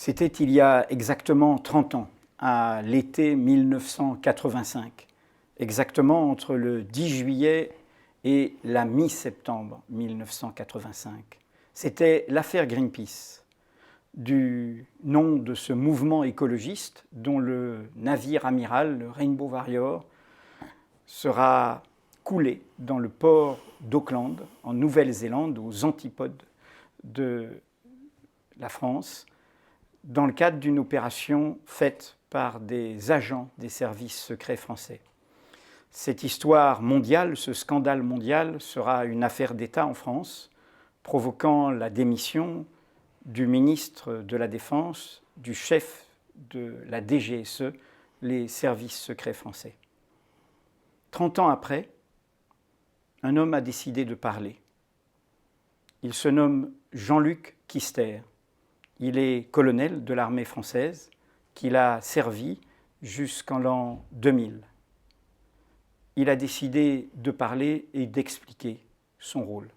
C'était il y a exactement 30 ans, à l'été 1985, exactement entre le 10 juillet et la mi-septembre 1985. C'était l'affaire Greenpeace, du nom de ce mouvement écologiste dont le navire amiral, le Rainbow Warrior, sera coulé dans le port d'Auckland, en Nouvelle-Zélande, aux antipodes de la France, dans le cadre d'une opération faite par des agents des services secrets français. Cette histoire mondiale, ce scandale mondial, sera une affaire d'État en France, provoquant la démission du ministre de la Défense, du chef de la DGSE, les services secrets français. 30 ans après, un homme a décidé de parler. Il se nomme Jean-Luc Kister. Il est colonel de l'armée française, qu'il a servi jusqu'en l'an 2000. Il a décidé de parler et d'expliquer son rôle.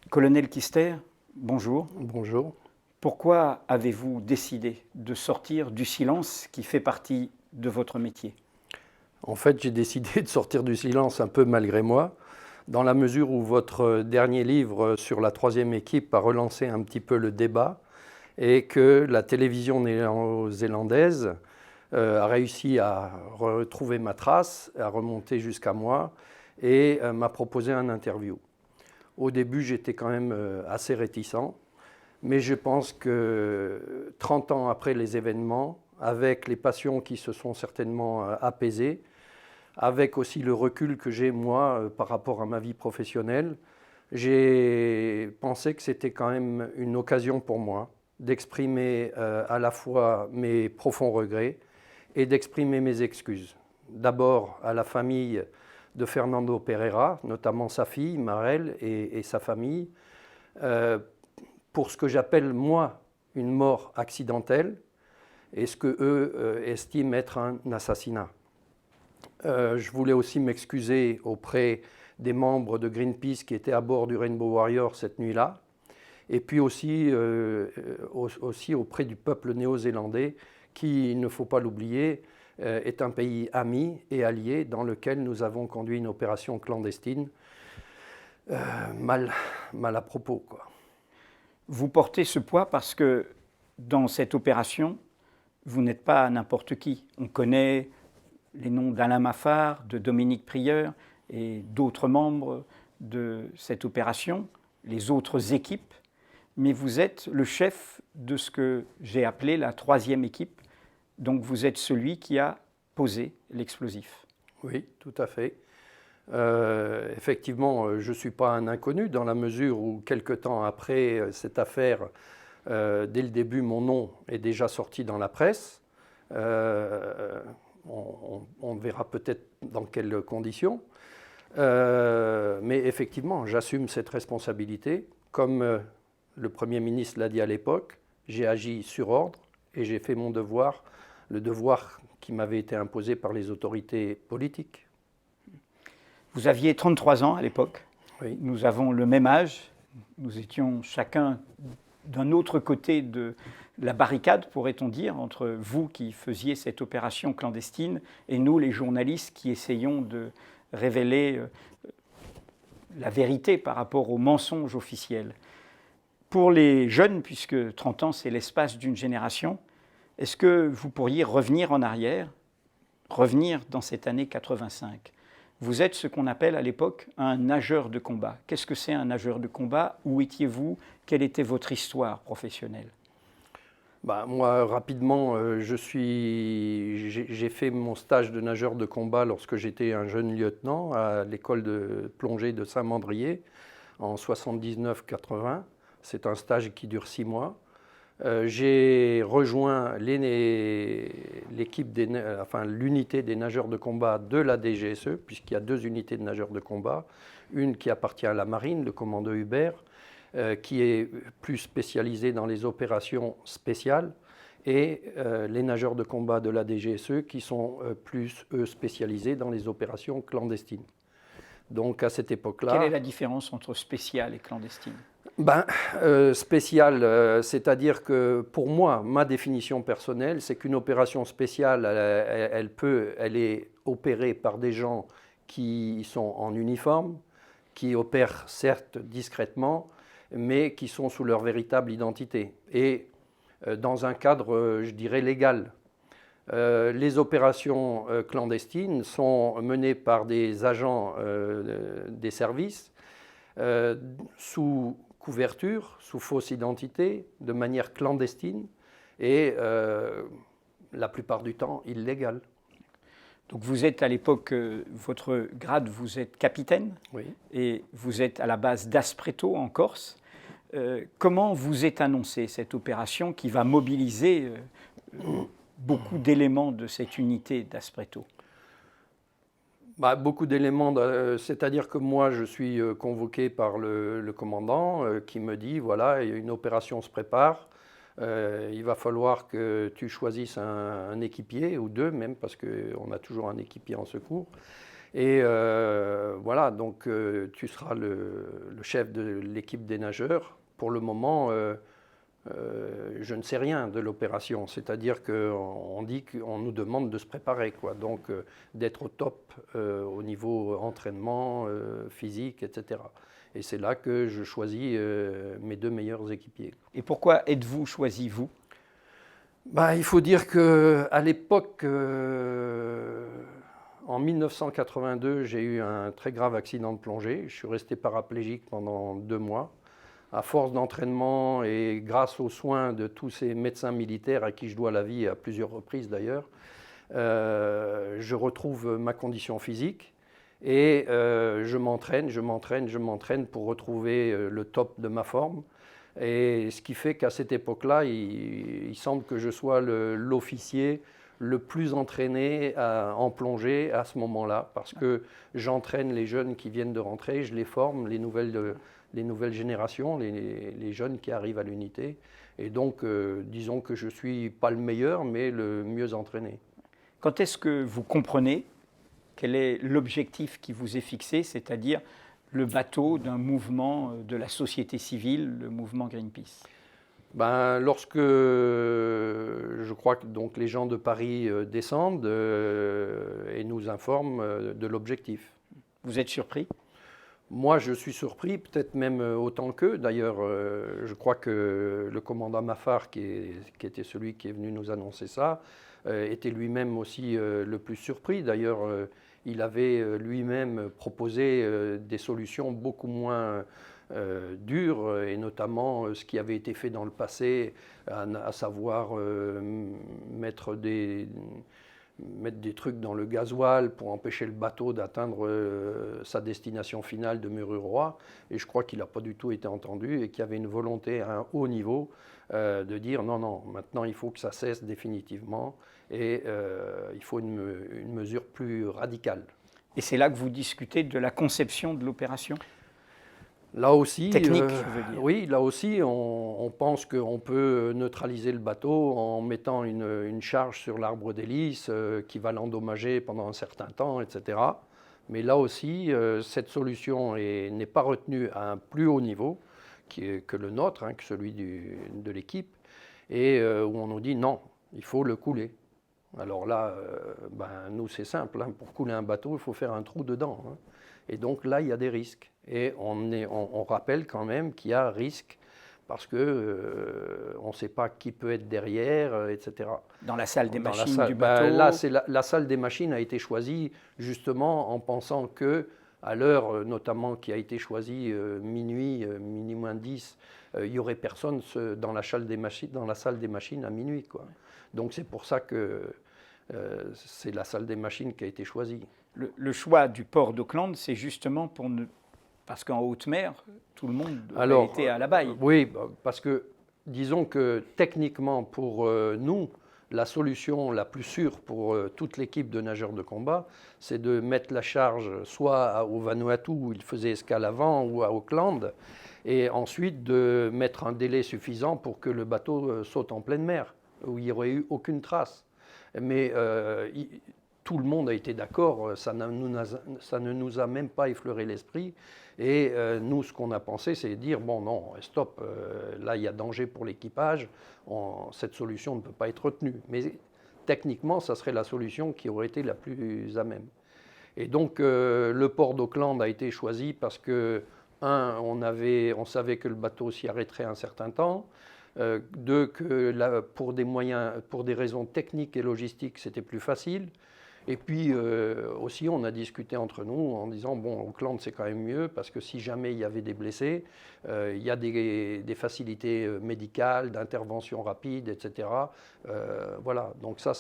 Colonel Kister, bonjour. Bonjour. Pourquoi avez-vous décidé de sortir du silence qui fait partie de votre métier ? En fait, j'ai décidé de sortir du silence un peu malgré moi, dans la mesure où votre dernier livre sur la troisième équipe a relancé un petit peu le débat et que la télévision néo-zélandaise a réussi à retrouver ma trace, à remonter jusqu'à moi et m'a proposé un interview. Au début, j'étais quand même assez réticent, mais je pense que 30 ans après les événements, avec les passions qui se sont certainement apaisées, avec aussi le recul que j'ai moi par rapport à ma vie professionnelle, j'ai pensé que c'était quand même une occasion pour moi d'exprimer à la fois mes profonds regrets et d'exprimer mes excuses. D'abord à la famille de Fernando Pereira, notamment sa fille Marelle et sa famille, pour ce que j'appelle moi une mort accidentelle et ce que eux estiment être un assassinat. Je voulais aussi m'excuser auprès des membres de Greenpeace qui étaient à bord du Rainbow Warrior cette nuit-là, et puis aussi auprès du peuple néo-zélandais qui, il ne faut pas l'oublier, est un pays ami et allié dans lequel nous avons conduit une opération clandestine mal à propos, quoi. Vous portez ce poids parce que dans cette opération, vous n'êtes pas n'importe qui. On connaît les noms d'Alain Maffard, de Dominique Prieur et d'autres membres de cette opération, les autres équipes, mais vous êtes le chef de ce que j'ai appelé la troisième équipe, donc vous êtes celui qui a posé l'explosif. Oui, tout à fait. Effectivement, je ne suis pas un inconnu dans la mesure où, quelque temps après cette affaire, dès le début, mon nom est déjà sorti dans la presse. On verra peut-être dans quelles conditions. Mais effectivement, j'assume cette responsabilité. Comme le Premier ministre l'a dit à l'époque, j'ai agi sur ordre et j'ai fait mon devoir, le devoir qui m'avait été imposé par les autorités politiques. Vous aviez 33 ans à l'époque. Oui. Nous avons le même âge. Nous étions chacun d'un autre côté de la barricade, pourrait-on dire, entre vous qui faisiez cette opération clandestine et nous, les journalistes, qui essayons de révéler la vérité par rapport aux mensonges officiels. Pour les jeunes, puisque 30 ans, c'est l'espace d'une génération, est-ce que vous pourriez revenir en arrière, revenir dans cette année 85 ? Vous êtes ce qu'on appelle à l'époque un nageur de combat. Qu'est-ce que c'est un nageur de combat ? Où étiez-vous ? Quelle était votre histoire professionnelle ? Moi, rapidement, j'ai fait mon stage de nageur de combat lorsque j'étais un jeune lieutenant à l'école de plongée de Saint-Mandrier en 79-80. C'est un stage qui dure 6 mois. J'ai rejoint l'unité des nageurs de combat de la DGSE, puisqu'il y a 2 unités de nageurs de combat. Une qui appartient à la marine, le commando Hubert, qui est plus spécialisée dans les opérations spéciales, et les nageurs de combat de la DGSE qui sont plus, eux, spécialisés dans les opérations clandestines. Donc à cette époque-là... Quelle est la différence entre spécial et clandestine ? Spécial, c'est-à-dire que pour moi, ma définition personnelle, c'est qu'une opération spéciale, elle est opérée par des gens qui sont en uniforme, qui opèrent certes discrètement, mais qui sont sous leur véritable identité et dans un cadre, je dirais, légal. Les opérations clandestines sont menées par des agents des services sous couverture, sous fausse identité, de manière clandestine et la plupart du temps illégale. Donc vous êtes à l'époque, votre grade, vous êtes capitaine, oui. Et vous êtes à la base d'Aspreto en Corse. Comment vous est annoncée cette opération qui va mobiliser beaucoup d'éléments de cette unité d'Aspreto? Beaucoup d'éléments, c'est-à-dire que moi je suis convoqué par le commandant qui me dit voilà, une opération se prépare, il va falloir que tu choisisses un équipier ou deux même parce qu'on a toujours un équipier en secours. Et voilà, donc tu seras le chef de l'équipe des nageurs. Pour le moment, je ne sais rien de l'opération, c'est-à-dire qu'on dit qu'on nous demande de se préparer, quoi. Donc d'être au top au niveau entraînement, physique, etc. Et c'est là que je choisis mes deux meilleurs équipiers. Et pourquoi êtes-vous choisi, vous? Il faut dire qu'à l'époque, en 1982, j'ai eu un très grave accident de plongée. Je suis resté paraplégique pendant 2 mois. À force d'entraînement et grâce aux soins de tous ces médecins militaires à qui je dois la vie à plusieurs reprises d'ailleurs, je retrouve ma condition physique et je m'entraîne pour retrouver le top de ma forme. Et ce qui fait qu'à cette époque-là, il semble que je sois l'officier le plus entraîné en plongée à ce moment-là, parce que j'entraîne les jeunes qui viennent de rentrer, je les forme, les nouvelles générations, les jeunes qui arrivent à l'unité. Et donc, disons que je ne suis pas le meilleur, mais le mieux entraîné. Quand est-ce que vous comprenez quel est l'objectif qui vous est fixé, c'est-à-dire le bateau d'un mouvement de la société civile, le mouvement Greenpeace? Lorsque je crois que donc, les gens de Paris descendent et nous informent de l'objectif. Vous êtes surpris? Moi, je suis surpris, peut-être même autant qu'eux. D'ailleurs, je crois que le commandant Maffar, qui était celui qui est venu nous annoncer ça, était lui-même aussi le plus surpris. D'ailleurs, il avait lui-même proposé des solutions beaucoup moins dures, et notamment ce qui avait été fait dans le passé, à savoir mettre des trucs dans le gasoil pour empêcher le bateau d'atteindre sa destination finale de Mururoa. Et je crois qu'il n'a pas du tout été entendu et qu'il y avait une volonté à un haut niveau de dire non, maintenant il faut que ça cesse définitivement et il faut une mesure plus radicale. Et c'est là que vous discutez de la conception de l'opération? Là aussi, technique, je veux dire. Oui, là aussi, on pense qu'on peut neutraliser le bateau en mettant une charge sur l'arbre d'hélice qui va l'endommager pendant un certain temps, etc. Mais là aussi, cette solution n'est pas retenue à un plus haut niveau que le nôtre, que celui de l'équipe, et où on nous dit non, il faut le couler. Alors là, nous c'est simple, pour couler un bateau, il faut faire un trou dedans. Et donc là, il y a des risques. Et on rappelle quand même qu'il y a risque parce qu'on ne sait pas qui peut être derrière, etc. Dans la salle des machines du bateau? Là, la salle des machines a été choisie justement en pensant que, à l'heure notamment qui a été choisie, minuit moins 10, il n'y aurait personne dans la salle des machines à minuit, quoi. Donc c'est pour ça que c'est la salle des machines qui a été choisie. Le choix du port d'Auckland, c'est justement parce qu'en haute mer, tout le monde a été à la baille. Oui, parce que disons que techniquement pour nous, la solution la plus sûre pour toute l'équipe de nageurs de combat, c'est de mettre la charge soit au Vanuatu où il faisait escale avant ou à Auckland, et ensuite de mettre un délai suffisant pour que le bateau saute en pleine mer, où il n'y aurait eu aucune trace. Mais tout le monde a été d'accord, ça ne nous a même pas effleuré l'esprit. Et nous, ce qu'on a pensé, c'est dire, bon non, stop, là il y a danger pour l'équipage, cette solution ne peut pas être retenue. Mais techniquement, ça serait la solution qui aurait été la plus à même. Et donc le port d'Auckland a été choisi parce que, on savait que le bateau s'y arrêterait un certain temps. Deux, que pour des raisons techniques et logistiques, c'était plus facile. Et puis aussi, on a discuté entre nous en disant, bon, Auckland, c'est quand même mieux, parce que si jamais il y avait des blessés, il y a des facilités médicales, d'intervention rapide, etc. Voilà, donc ça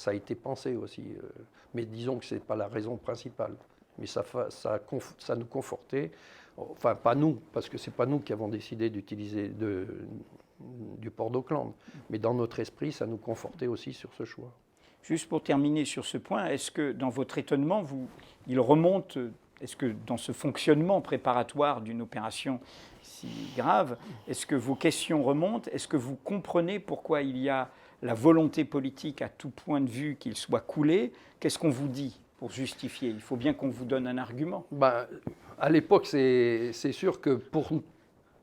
a été pensé aussi. Mais disons que ce n'est pas la raison principale. Mais ça nous confortait, enfin pas nous, parce que ce n'est pas nous qui avons décidé d'utiliser du port d'Auckland. Mais dans notre esprit, ça nous confortait aussi sur ce choix. Juste pour terminer sur ce point, est-ce que dans votre étonnement, il remonte, est-ce que dans ce fonctionnement préparatoire d'une opération si grave, est-ce que vos questions remontent? Est-ce que vous comprenez pourquoi il y a la volonté politique à tout point de vue qu'il soit coulé? Qu'est-ce qu'on vous dit pour justifier? Il faut bien qu'on vous donne un argument. À l'époque, c'est sûr que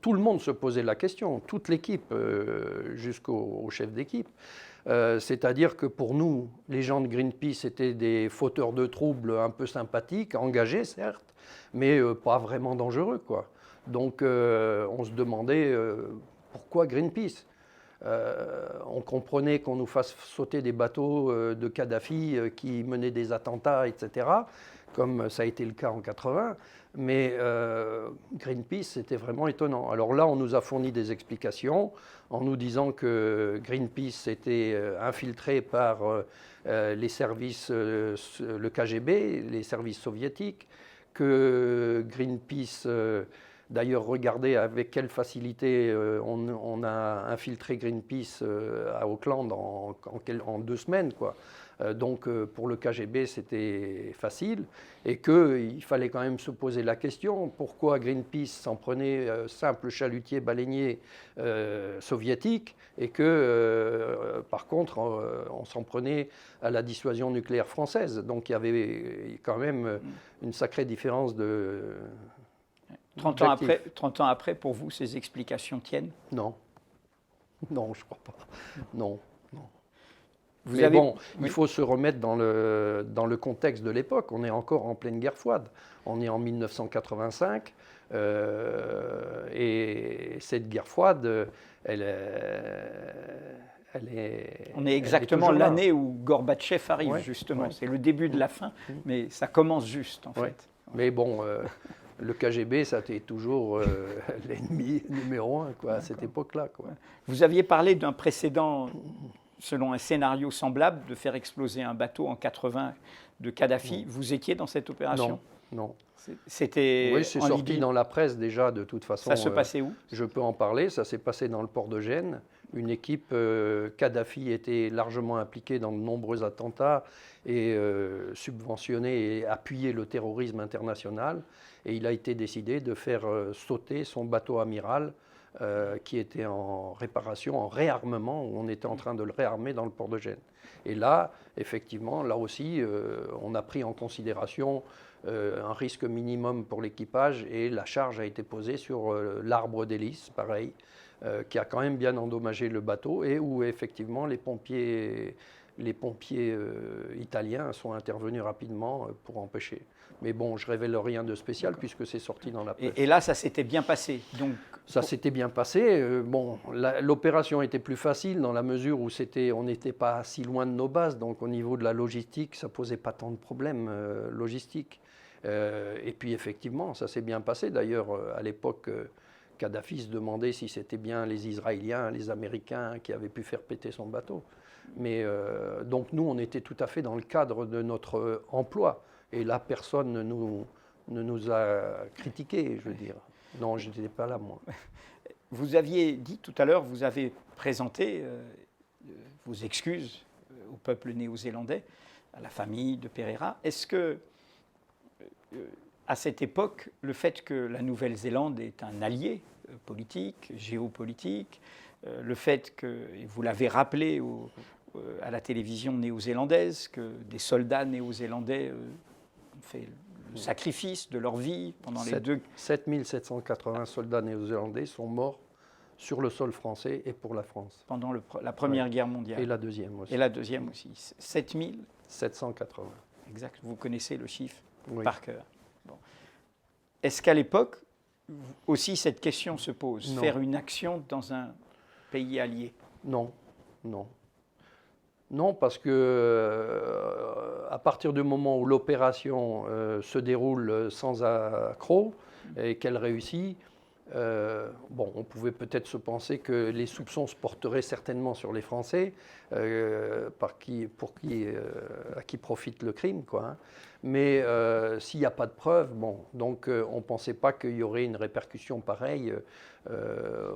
tout le monde se posait la question, toute l'équipe, jusqu'au chef d'équipe. C'est-à-dire que pour nous, les gens de Greenpeace étaient des fauteurs de troubles un peu sympathiques, engagés certes, mais pas vraiment dangereux, quoi. Donc on se demandait pourquoi Greenpeace. On comprenait qu'on nous fasse sauter des bateaux de Kadhafi qui menaient des attentats, etc., comme ça a été le cas en 80. Mais Greenpeace, c'était vraiment étonnant. Alors là, on nous a fourni des explications en nous disant que Greenpeace était infiltré par les services, le KGB, les services soviétiques, que Greenpeace, d'ailleurs, regardait avec quelle facilité on a infiltré Greenpeace à Auckland en 2 semaines, quoi. Donc pour le KGB, c'était facile, et qu'il fallait quand même se poser la question, pourquoi Greenpeace s'en prenait simple chalutier baleinier soviétique, et que par contre on s'en prenait à la dissuasion nucléaire française. Donc il y avait quand même une sacrée différence de... 30 ans après, pour vous, ces explications tiennent? Non. Non, je ne crois pas. Non. Oui. Il faut se remettre dans le contexte de l'époque. On est encore en pleine guerre froide. On est en 1985 et cette guerre froide, elle est... On est exactement l'année où Gorbatchev arrive, justement. Ouais. C'est le début de la fin, mais ça commence juste, en fait. Mais bon, le KGB, ça a été toujours l'ennemi numéro 1 à cette époque-là. Vous aviez parlé d'un précédent, selon un scénario semblable, de faire exploser un bateau en 80 de Kadhafi. Vous étiez dans cette opération? Non. C'était oui, c'est sorti dans la presse déjà, de toute façon. Ça se passait où? Je peux en parler. Ça s'est passé dans le port de Gênes. Une équipe, Kadhafi était largement impliqué dans de nombreux attentats et subventionné et appuyé le terrorisme international. Et il a été décidé de faire sauter son bateau amiral qui était en réparation, en réarmement. On était en train de le réarmer dans le port de Gênes. Et là, effectivement, là aussi, on a pris en considération un risque minimum pour l'équipage, et la charge a été posée sur l'Arbre d'Hélice, pareil, qui a quand même bien endommagé le bateau, et où effectivement les pompiers italiens sont intervenus rapidement pour empêcher. Mais bon, je ne révèle rien de spécial puisque c'est sorti dans la presse. Et là, ça s'était bien passé donc... Ça s'était bien passé. L'opération était plus facile dans la mesure où on n'était pas si loin de nos bases. Donc au niveau de la logistique, ça ne posait pas tant de problèmes logistiques. Et puis effectivement, ça s'est bien passé. D'ailleurs, à l'époque, Kadhafi se demandait si c'était bien les Israéliens, les Américains qui avaient pu faire péter son bateau. Mais donc nous, on était tout à fait dans le cadre de notre emploi. Et là, personne ne nous a critiqués, je veux dire. Non, je n'étais pas là, moi. Vous aviez dit tout à l'heure, vous avez présenté vos excuses au peuple néo-zélandais, à la famille de Pereira. Est-ce que, à cette époque, le fait que la Nouvelle-Zélande est un allié politique, géopolitique, le fait que, et vous l'avez rappelé à la télévision néo-zélandaise que des soldats néo-zélandais ont fait le sacrifice de leur vie pendant les 7780 soldats néo-zélandais sont morts sur le sol français et pour la France. Pendant la Première Guerre mondiale. Et la deuxième aussi. Et la deuxième aussi. 780. Exact. Vous connaissez le chiffre Oui. par cœur. Bon. Est-ce qu'à l'époque, aussi cette question se pose, Non. faire une action dans un pays allié? Non, non. Non, parce que à partir du moment où l'opération se déroule sans accroc et qu'elle réussit, on pouvait peut-être se penser que les soupçons se porteraient certainement sur les Français, à qui profite le crime, quoi, hein. Mais s'il n'y a pas de preuves, donc on ne pensait pas qu'il y aurait une répercussion pareille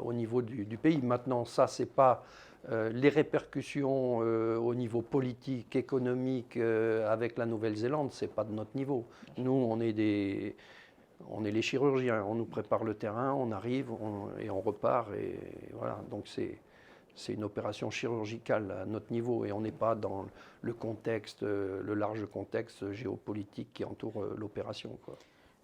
au niveau du pays. Maintenant, ça, c'est pas les répercussions au niveau politique, économique avec la Nouvelle-Zélande, c'est pas de notre niveau. Nous, on est les chirurgiens, on nous prépare le terrain, on arrive et on repart. Et voilà. Donc c'est une opération chirurgicale à notre niveau et on n'est pas dans le contexte, le large contexte géopolitique qui entoure l'opération, quoi.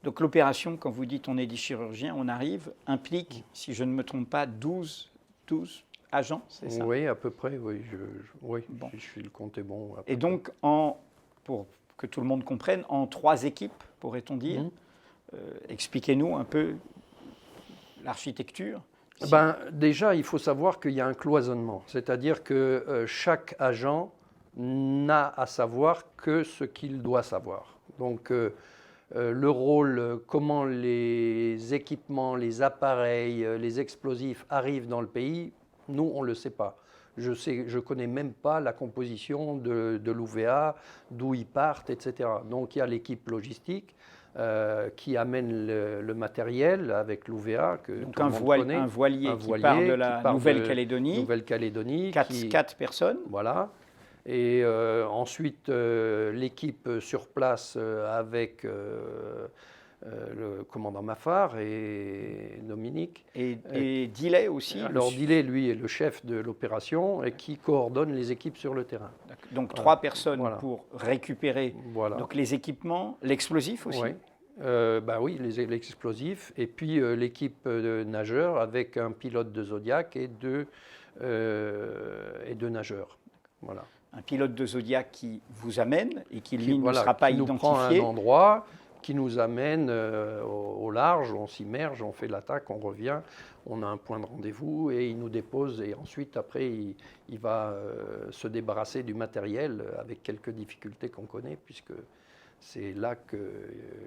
Donc l'opération, quand vous dites on est des chirurgiens, on arrive, implique, si je ne me trompe pas, 12 agents, c'est ça? Oui, à peu près, oui. Bon. Je suis le compte est bon. Et donc, pour que tout le monde comprenne, en 3 équipes, pourrait-on dire, expliquez-nous un peu l'architecture. Déjà, il faut savoir qu'il y a un cloisonnement, c'est-à-dire que chaque agent n'a à savoir que ce qu'il doit savoir. Donc, le rôle, comment les équipements, les appareils, les explosifs arrivent dans le pays, nous, on ne le sait pas. Je ne connais même pas la composition de l'UVA, d'où ils partent, etc. Donc, il y a l'équipe logistique qui amène le matériel avec l'UVA que donc tout le monde connaît. Un voilier qui part de la Nouvelle-Calédonie. 4 personnes. Voilà. Et ensuite, l'équipe sur place avec le commandant Maffard et Dominique. Et Dillet aussi. Alors Dillet, lui, est le chef de l'opération et qui coordonne les équipes sur le terrain. Donc 3 personnes pour récupérer donc les équipements, l'explosif aussi. Oui. Oui, l'explosif. Et puis l'équipe de nageurs avec un pilote de Zodiac et deux nageurs. Voilà. Un pilote de Zodiac qui vous amène et qui, lui, ne sera pas identifié. Qui nous prend à un endroit, qui nous amène au large, on s'immerge, on fait l'attaque, on revient, on a un point de rendez-vous et il nous dépose. Et ensuite, après, il va se débarrasser du matériel avec quelques difficultés qu'on connaît, puisque c'est là que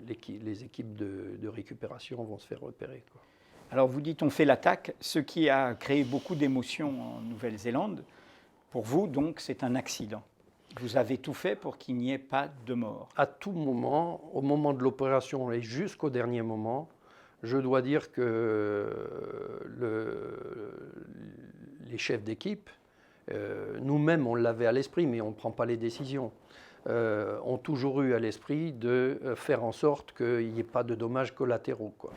les équipes de récupération vont se faire repérer, quoi. Alors, vous dites on fait l'attaque, ce qui a créé beaucoup d'émotions en Nouvelle-Zélande. Pour vous, donc, c'est un accident. Vous avez tout fait pour qu'il n'y ait pas de mort. À tout moment, au moment de l'opération et jusqu'au dernier moment, je dois dire que les chefs d'équipe, nous-mêmes on l'avait à l'esprit, mais on ne prend pas les décisions, ont toujours eu à l'esprit de faire en sorte qu'il n'y ait pas de dommages collatéraux, quoi.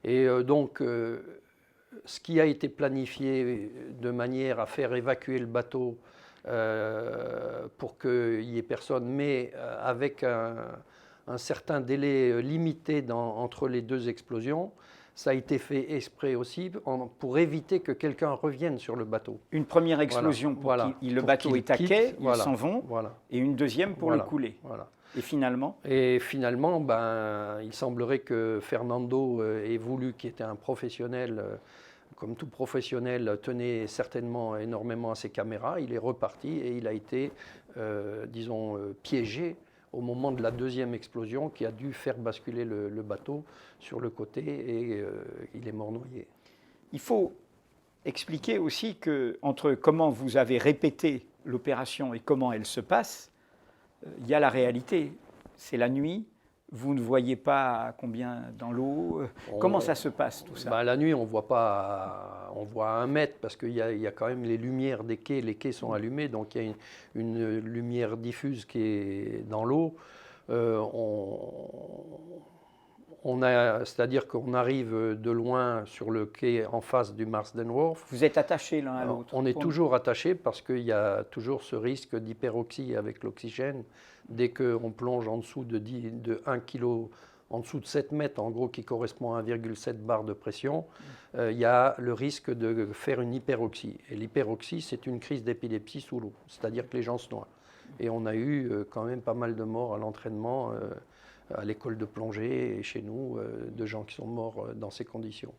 Et donc, ce qui a été planifié de manière à faire évacuer le bateau pour qu'il n'y ait personne, mais avec un certain délai limité entre les 2 explosions, ça a été fait exprès aussi pour éviter que quelqu'un revienne sur le bateau. Une première explosion pour le bateau est à quai, ils s'en vont, et une deuxième pour le couler. Voilà. Et finalement, il semblerait que Fernando ait voulu, qui était un professionnel, comme tout professionnel, tenait certainement énormément à ses caméras. Il est reparti et il a été, piégé au moment de la deuxième explosion qui a dû faire basculer le bateau sur le côté et il est mort noyé. Il faut expliquer aussi que entre comment vous avez répété l'opération et comment elle se passe, il y a la réalité. C'est la nuit, vous ne voyez pas combien dans l'eau. Comment ça se passe tout ça? La nuit, on voit pas, on voit à 1 mètre parce qu'il y a quand même les lumières des quais. Les quais sont allumés, donc il y a une lumière diffuse qui est dans l'eau. On C'est-à-dire qu'on arrive de loin sur le quai en face du Marsden Wharf. Vous êtes attachés l'un à l'autre? On est toujours attachés parce qu'il y a toujours ce risque d'hyperoxie avec l'oxygène. Dès qu'on plonge en dessous de 1 kg, en dessous de 7 mètres, en gros, qui correspond à 1,7 bar de pression, il y a le risque de faire une hyperoxie. Et l'hyperoxie, c'est une crise d'épilepsie sous l'eau, c'est-à-dire que les gens se noient. Et on a eu quand même pas mal de morts à l'entraînement, à l'école de plongée et chez nous, de gens qui sont morts dans ces conditions.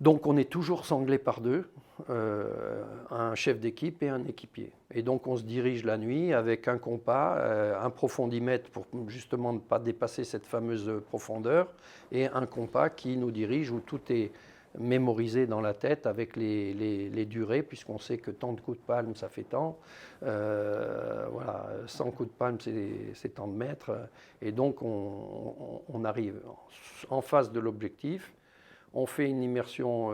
Donc on est toujours sanglé par deux, un chef d'équipe et un équipier. Et donc on se dirige la nuit avec un compas, un profondimètre pour justement ne pas dépasser cette fameuse profondeur, et un compas qui nous dirige où tout est mémorisé dans la tête avec les durées, puisqu'on sait que tant de coups de palme, ça fait tant. Voilà, 100 coups de palme, c'est tant de mètres. Et donc on arrive en face de l'objectif. On fait une immersion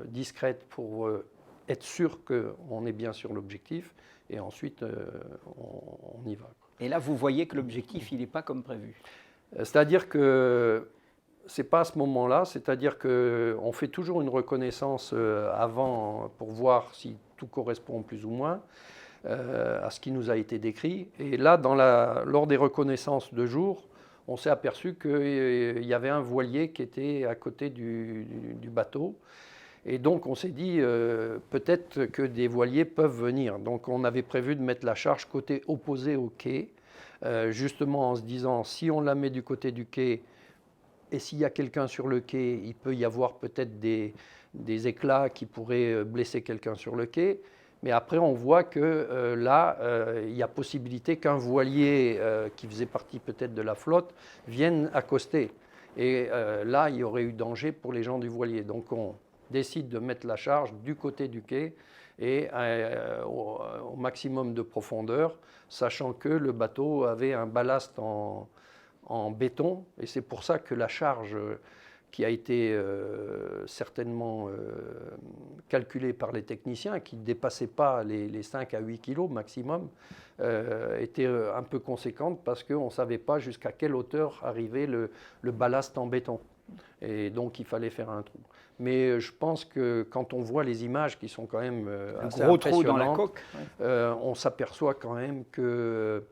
discrète pour être sûr qu'on est bien sur l'objectif, et ensuite on y va. Et là, vous voyez que l'objectif, il n'est pas comme prévu. C'est-à-dire que ce n'est pas à ce moment-là, c'est-à-dire qu'on fait toujours une reconnaissance avant pour voir si tout correspond plus ou moins à ce qui nous a été décrit. Et là, lors des reconnaissances de jour, on s'est aperçu qu'il y avait un voilier qui était à côté du bateau. Et donc on s'est dit, peut-être que des voiliers peuvent venir. Donc on avait prévu de mettre la charge côté opposé au quai, justement en se disant, si on la met du côté du quai, et s'il y a quelqu'un sur le quai, il peut y avoir peut-être des éclats qui pourraient blesser quelqu'un sur le quai. Mais après, on voit que là, il y a possibilité qu'un voilier qui faisait partie peut-être de la flotte vienne accoster. Et là, il y aurait eu danger pour les gens du voilier. Donc on décide de mettre la charge du côté du quai et au maximum de profondeur, sachant que le bateau avait un ballast en béton. Et c'est pour ça que la charge qui a été certainement calculée par les techniciens, qui ne dépassait pas les 5 à 8 kilos maximum, était un peu conséquente parce qu'on ne savait pas jusqu'à quelle hauteur arrivait le ballast en béton. Et donc il fallait faire un trou. Mais je pense que quand on voit les images qui sont quand même assez gros trou dans la coque, on s'aperçoit quand même que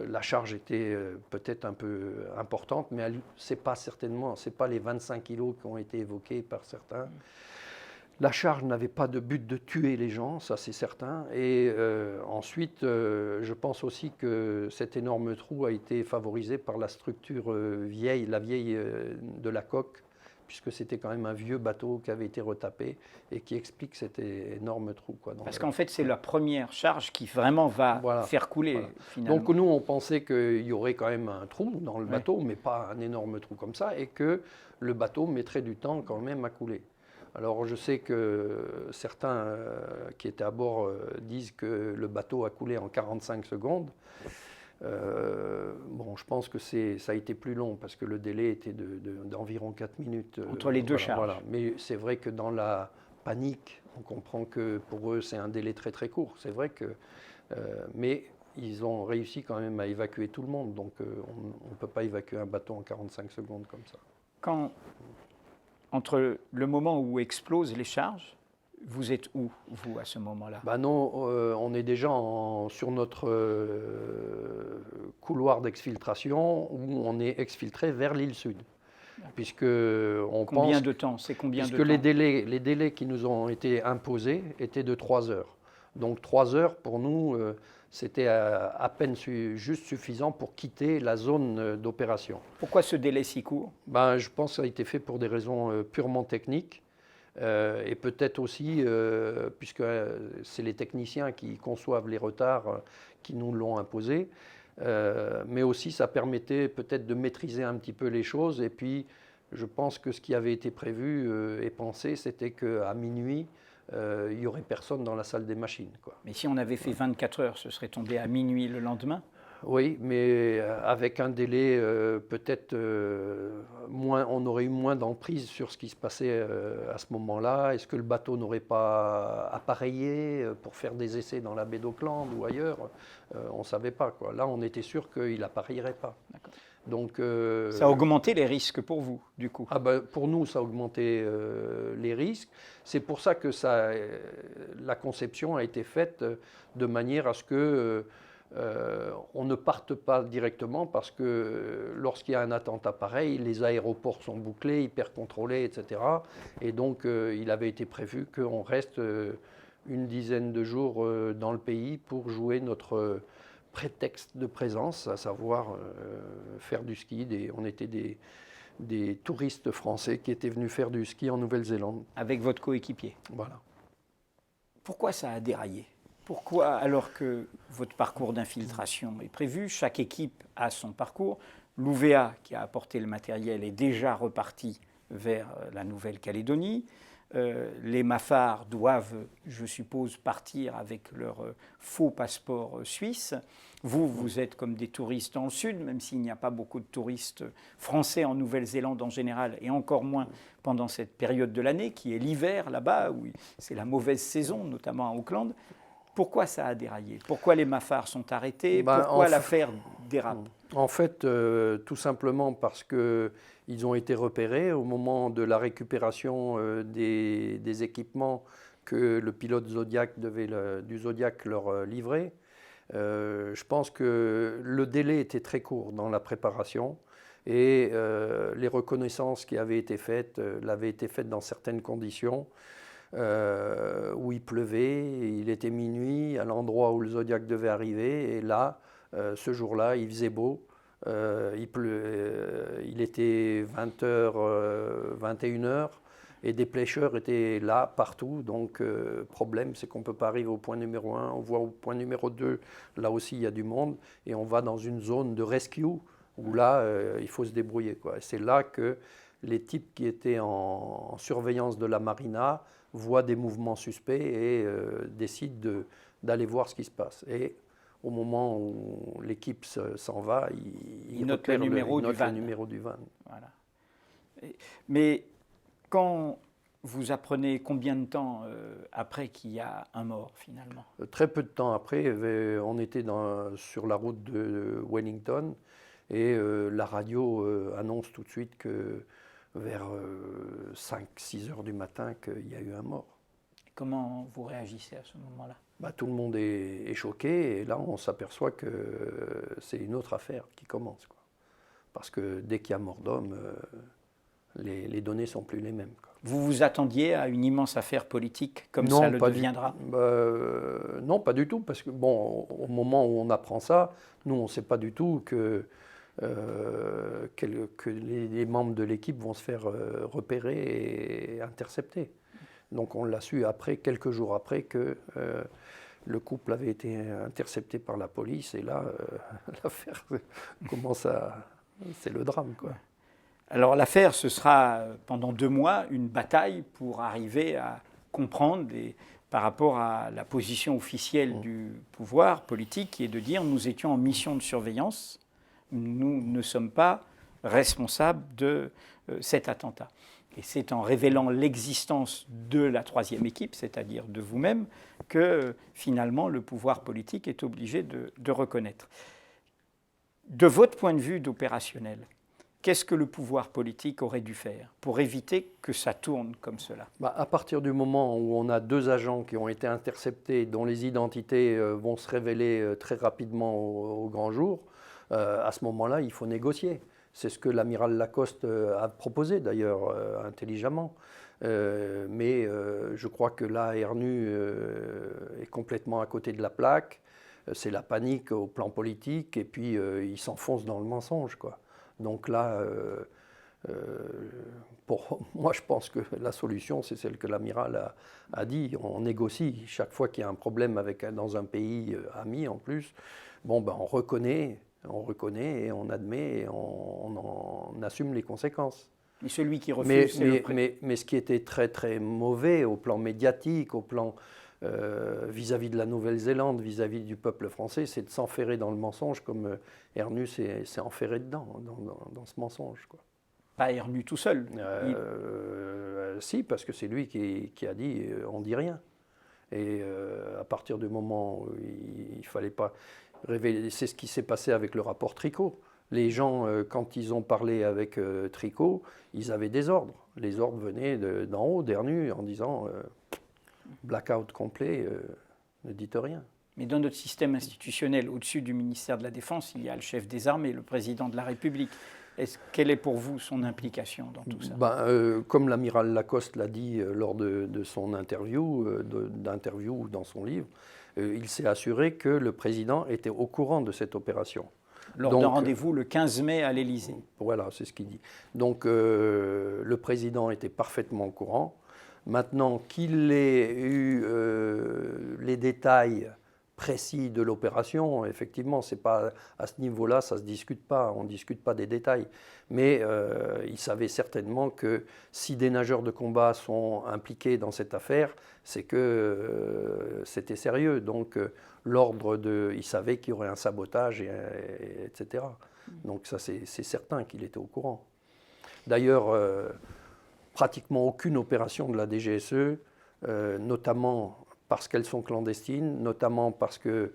la charge était peut-être un peu importante, mais c'est pas les 25 kilos qui ont été évoqués par certains. La charge n'avait pas de but de tuer les gens, ça c'est certain. Et ensuite, je pense aussi que cet énorme trou a été favorisé par la structure vieille de la coque, puisque c'était quand même un vieux bateau qui avait été retapé et qui explique cet énorme trou. Parce qu'en fait, c'est la première charge qui vraiment va faire couler, finalement. Donc nous, on pensait qu'il y aurait quand même un trou dans le bateau, mais pas un énorme trou comme ça, et que le bateau mettrait du temps quand même à couler. Alors je sais que certains qui étaient à bord disent que le bateau a coulé en 45 secondes. Bon, je pense que ça a été plus long parce que le délai était d'environ 4 minutes. Entre les deux charges. Voilà. Mais c'est vrai que dans la panique, on comprend que pour eux, c'est un délai très très court. C'est vrai que... mais ils ont réussi quand même à évacuer tout le monde. Donc on ne peut pas évacuer un bateau en 45 secondes comme ça. Entre le moment où explosent les charges, vous êtes où, vous, à ce moment-là? Non, on est déjà sur notre couloir d'exfiltration où on est exfiltré vers l'île Sud. Combien de temps? C'est combien de temps? Puisque les délais qui nous ont été imposés étaient de 3 heures. Donc 3 heures, pour nous, c'était à peine juste suffisant pour quitter la zone d'opération. Pourquoi ce délai si court? Je pense que ça a été fait pour des raisons purement techniques. Et peut-être aussi, puisque c'est les techniciens qui conçoivent les retards qui nous l'ont imposé, mais aussi ça permettait peut-être de maîtriser un petit peu les choses. Et puis, je pense que ce qui avait été prévu et pensé, c'était qu'à minuit, il n'y aurait personne dans la salle des machines. Mais si on avait fait 24 heures, ce serait tombé à minuit le lendemain? Oui, mais avec un délai peut-être on aurait eu moins d'emprise sur ce qui se passait à ce moment-là. Est-ce que le bateau n'aurait pas appareillé pour faire des essais dans la baie d'Auckland ou ailleurs? On ne savait pas. Là, on était sûr qu'il n'appareillerait pas. Donc, ça a augmenté les risques pour vous, du coup. Pour nous, ça a augmenté les risques. C'est pour ça que la conception a été faite de manière à ce que on ne parte pas directement, parce que lorsqu'il y a un attentat pareil, les aéroports sont bouclés, hyper contrôlés, etc. Et donc, il avait été prévu qu'on reste une dizaine de jours dans le pays pour jouer notre prétexte de présence, à savoir faire du ski. On était des touristes français qui étaient venus faire du ski en Nouvelle-Zélande. Avec votre coéquipier. Voilà. Pourquoi ça a déraillé? Pourquoi, alors que votre parcours d'infiltration est prévu, chaque équipe a son parcours, l'UVA qui a apporté le matériel est déjà reparti vers la Nouvelle-Calédonie, les Mafards doivent, je suppose, partir avec leur faux passeport suisse. Vous êtes comme des touristes dans le sud, même s'il n'y a pas beaucoup de touristes français en Nouvelle-Zélande en général, et encore moins pendant cette période de l'année, qui est l'hiver là-bas, où c'est la mauvaise saison, notamment à Auckland. Pourquoi ça a déraillé? Pourquoi les Mafards sont arrêtés? Pourquoi l'affaire dérape? En fait, tout simplement parce qu'ils ont été repérés au moment de la récupération des équipements que le pilote Zodiac du Zodiac leur livrer. Je pense que le délai était très court dans la préparation, et les reconnaissances qui avaient été faites l'avaient été faites dans certaines conditions. Où il pleuvait, il était minuit à l'endroit où le Zodiac devait arriver, et là, ce jour-là, il faisait beau, il était 20h, 21h, et des pêcheurs étaient là partout. Donc, problème, c'est qu'on ne peut pas arriver au point numéro 1, on voit au point numéro 2, là aussi il y a du monde, et on va dans une zone de rescue, où là, il faut se débrouiller, quoi. C'est là que les types qui étaient en surveillance de la marina voient des mouvements suspects et décident d'aller voir ce qui se passe. Et au moment où l'équipe s'en va, ils notent le numéro du van. Voilà. Mais quand vous apprenez, combien de temps après qu'il y a un mort finalement? Très peu de temps après, on était sur la route de Wellington, et la radio annonce tout de suite que vers 5-6 heures du matin qu'il y a eu un mort. Comment vous réagissez à ce moment-là? Tout le monde est choqué, et là on s'aperçoit que c'est une autre affaire qui commence, quoi. Parce que dès qu'il y a mort d'homme, les données ne sont plus les mêmes, quoi. Vous vous attendiez à une immense affaire politique comme ça le deviendra? Non, pas du tout, parce que au moment où on apprend ça, nous on ne sait pas du tout que les membres de l'équipe vont se faire repérer et intercepter. Donc on l'a su après, quelques jours après, que le couple avait été intercepté par la police, et là, l'affaire commence à... C'est le drame, quoi. Alors l'affaire, ce sera pendant 2 mois une bataille pour arriver à comprendre par rapport à la position officielle du pouvoir politique, qui est de dire nous étions en mission de surveillance, nous ne sommes pas responsables de cet attentat. Et c'est en révélant l'existence de la troisième équipe, c'est-à-dire de vous-même, que finalement le pouvoir politique est obligé de reconnaître. De votre point de vue d'opérationnel, qu'est-ce que le pouvoir politique aurait dû faire pour éviter que ça tourne comme cela? À partir du moment où on a 2 agents qui ont été interceptés, dont les identités vont se révéler très rapidement au grand jour, à ce moment-là, il faut négocier. C'est ce que l'amiral Lacoste a proposé d'ailleurs intelligemment. Mais je crois que là, Ernu est complètement à côté de la plaque. C'est la panique au plan politique, et puis il s'enfonce dans le mensonge, quoi. Donc là, pour moi, je pense que la solution, c'est celle que l'amiral a dit. On négocie chaque fois qu'il y a un problème dans un pays ami en plus. On reconnaît et on admet et on assume les conséquences. Et celui qui refuse, mais ce qui était très très mauvais au plan médiatique, au plan vis-à-vis de la Nouvelle-Zélande, vis-à-vis du peuple français, c'est de s'enferrer dans le mensonge, comme Ernu s'est enferré dedans, dans ce mensonge, quoi. Pas Ernu tout seul. Si, parce que c'est lui qui a dit on dit rien. Et à partir du moment où il ne fallait pas révéler, c'est ce qui s'est passé avec le rapport Tricot. Les gens, quand ils ont parlé avec Tricot, ils avaient des ordres. Les ordres venaient d'en haut, d'Ernu, en disant blackout complet, ne dites rien. Mais dans notre système institutionnel, au-dessus du ministère de la Défense, il y a le chef des armées, le président de la République. Quelle est pour vous son implication dans tout ça? Comme l'amiral Lacoste l'a dit lors de son interview, ou dans son livre, il s'est assuré que le président était au courant de cette opération. Lors d'un rendez-vous le 15 mai à l'Élysée. Voilà, c'est ce qu'il dit. Donc le président était parfaitement au courant. Maintenant qu'il ait eu les détails précis de l'opération, effectivement, c'est pas à ce niveau-là, ça ne se discute pas, on ne discute pas des détails. Mais il savait certainement que si des nageurs de combat sont impliqués dans cette affaire, c'est que c'était sérieux. Donc il savait qu'il y aurait un sabotage, etc. Donc ça, c'est certain qu'il était au courant. D'ailleurs, pratiquement aucune opération de la DGSE, notamment parce qu'elles sont clandestines, notamment parce qu'il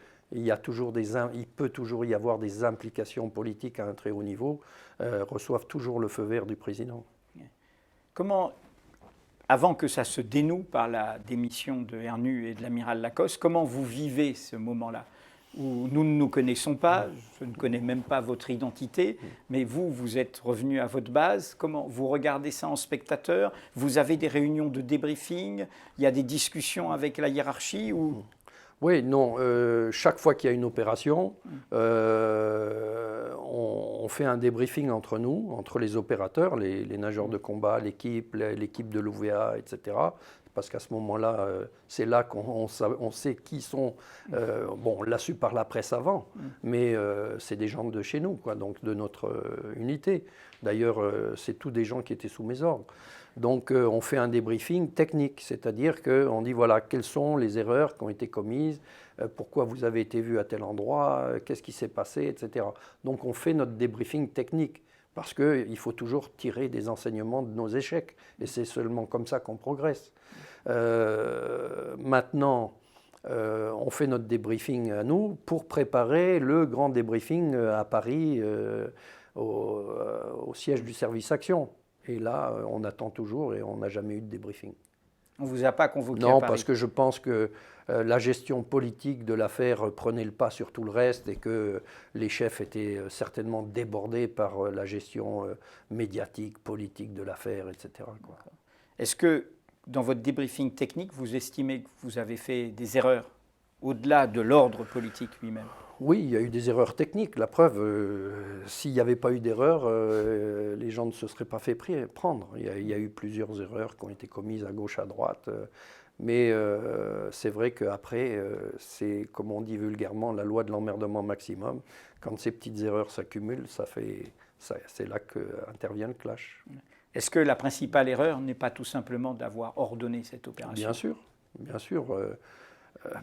peut toujours y avoir des implications politiques à un très haut niveau, reçoivent toujours le feu vert du président. Comment, avant que ça se dénoue par la démission de Ernu et de l'amiral Lacoste, comment vous vivez ce moment-là où nous ne nous connaissons pas, je ne connais même pas votre identité, mais vous êtes revenu à votre base. Comment vous regardez ça en spectateur? Vous avez des réunions de débriefing? Il y a des discussions avec la hiérarchie ou... Oui, non. Chaque fois qu'il y a une opération, on fait un débriefing entre nous, entre les opérateurs, les nageurs de combat, l'équipe de l'UVA, etc. Parce qu'à ce moment-là, c'est là qu'on sait qui sont. On l'a su par la presse avant, mais c'est des gens de chez nous, quoi, donc de notre unité. D'ailleurs, c'est tous des gens qui étaient sous mes ordres. Donc on fait un débriefing technique, c'est-à-dire qu'on dit voilà, quelles sont les erreurs qui ont été commises, pourquoi vous avez été vu à tel endroit, qu'est-ce qui s'est passé, etc. Donc on fait notre débriefing technique, parce qu'il faut toujours tirer des enseignements de nos échecs, et c'est seulement comme ça qu'on progresse. Maintenant, on fait notre débriefing à nous pour préparer le grand débriefing à Paris, au siège du service action. Et là, on attend toujours et on n'a jamais eu de débriefing. On ne vous a pas convoqué à Non, Paris? parce que je pense que la gestion politique de l'affaire prenait le pas sur tout le reste et que les chefs étaient certainement débordés par la gestion médiatique, politique de l'affaire, etc. quoi. Est-ce que, dans votre débriefing technique, vous estimez que vous avez fait des erreurs, au-delà de l'ordre politique lui-même? Oui, il y a eu des erreurs techniques. La preuve, s'il n'y avait pas eu d'erreurs, les gens ne se seraient pas fait prendre. Il y a eu plusieurs erreurs qui ont été commises à gauche, à droite. Mais c'est vrai qu'après, c'est, comme on dit vulgairement, la loi de l'emmerdement maximum. Quand ces petites erreurs s'accumulent, c'est là qu'intervient le clash. Est-ce que la principale erreur n'est pas tout simplement d'avoir ordonné cette opération? Bien sûr, bien sûr,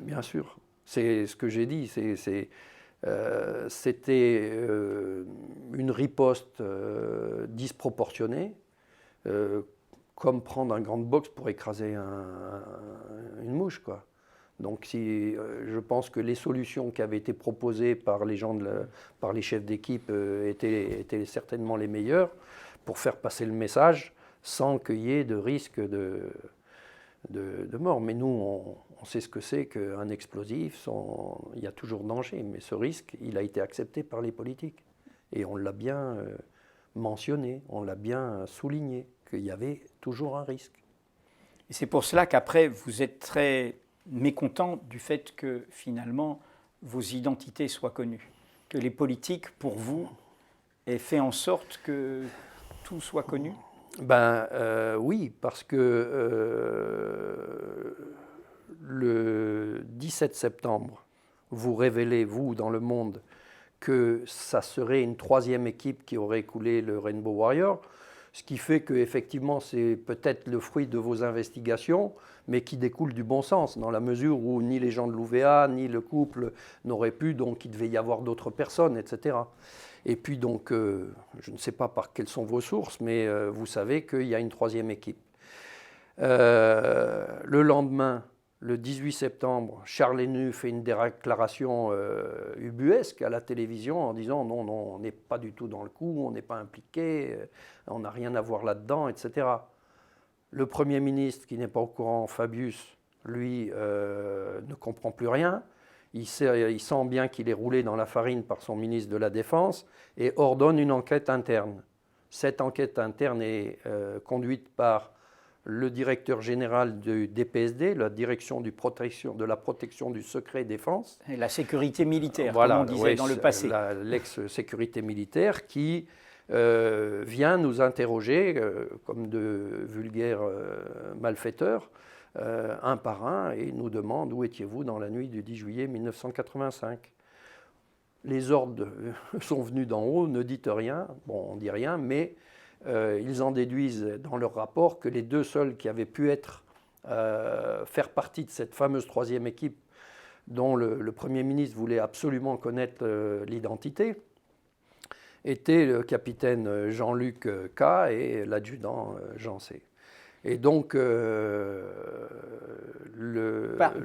bien sûr. C'est ce que j'ai dit, c'était une riposte disproportionnée, comme prendre un grand box pour écraser une mouche, quoi. Donc je pense que les solutions qui avaient été proposées par les chefs d'équipe étaient certainement les meilleures pour faire passer le message sans qu'il y ait de risque de mort. Mais nous, on sait ce que c'est qu'un explosif, il y a toujours danger, mais ce risque, il a été accepté par les politiques. Et on l'a bien mentionné, on l'a bien souligné, qu'il y avait toujours un risque. Et c'est pour cela qu'après, vous êtes très mécontent du fait que finalement, vos identités soient connues, que les politiques, pour vous, aient fait en sorte que tout soit connu? Oui, parce que le 17 septembre, vous révélez, vous, dans Le Monde, que ça serait une troisième équipe qui aurait coulé le Rainbow Warrior, ce qui fait qu'effectivement, c'est peut-être le fruit de vos investigations, mais qui découle du bon sens, dans la mesure où ni les gens de l'UVA, ni le couple n'auraient pu, donc il devait y avoir d'autres personnes, etc. Et puis donc, je ne sais pas par quelles sont vos sources, mais vous savez qu'il y a une troisième équipe. Le lendemain, Le 18 septembre, Charles Hénu fait une déclaration ubuesque à la télévision en disant non, non, on n'est pas du tout dans le coup, on n'est pas impliqué, on n'a rien à voir là-dedans, etc. Le Premier ministre, qui n'est pas au courant, Fabius, lui, ne comprend plus rien. Il sent bien qu'il est roulé dans la farine par son ministre de la Défense et ordonne une enquête interne. Cette enquête interne est conduite par le directeur général du DPSD, la direction de la protection du secret défense. Et la sécurité militaire, voilà, comme on disait dans le passé. L'ex-sécurité militaire qui vient nous interroger comme de vulgaires malfaiteurs, un par un, et nous demande où étiez-vous dans la nuit du 10 juillet 1985. Les ordres sont venus d'en haut, ne dites rien, bon, on ne dit rien, mais ils en déduisent dans leur rapport que les deux seuls qui avaient pu faire partie de cette fameuse troisième équipe dont le Premier ministre voulait absolument connaître l'identité étaient le capitaine Jean-Luc K et l'adjudant Jean C. Et donc,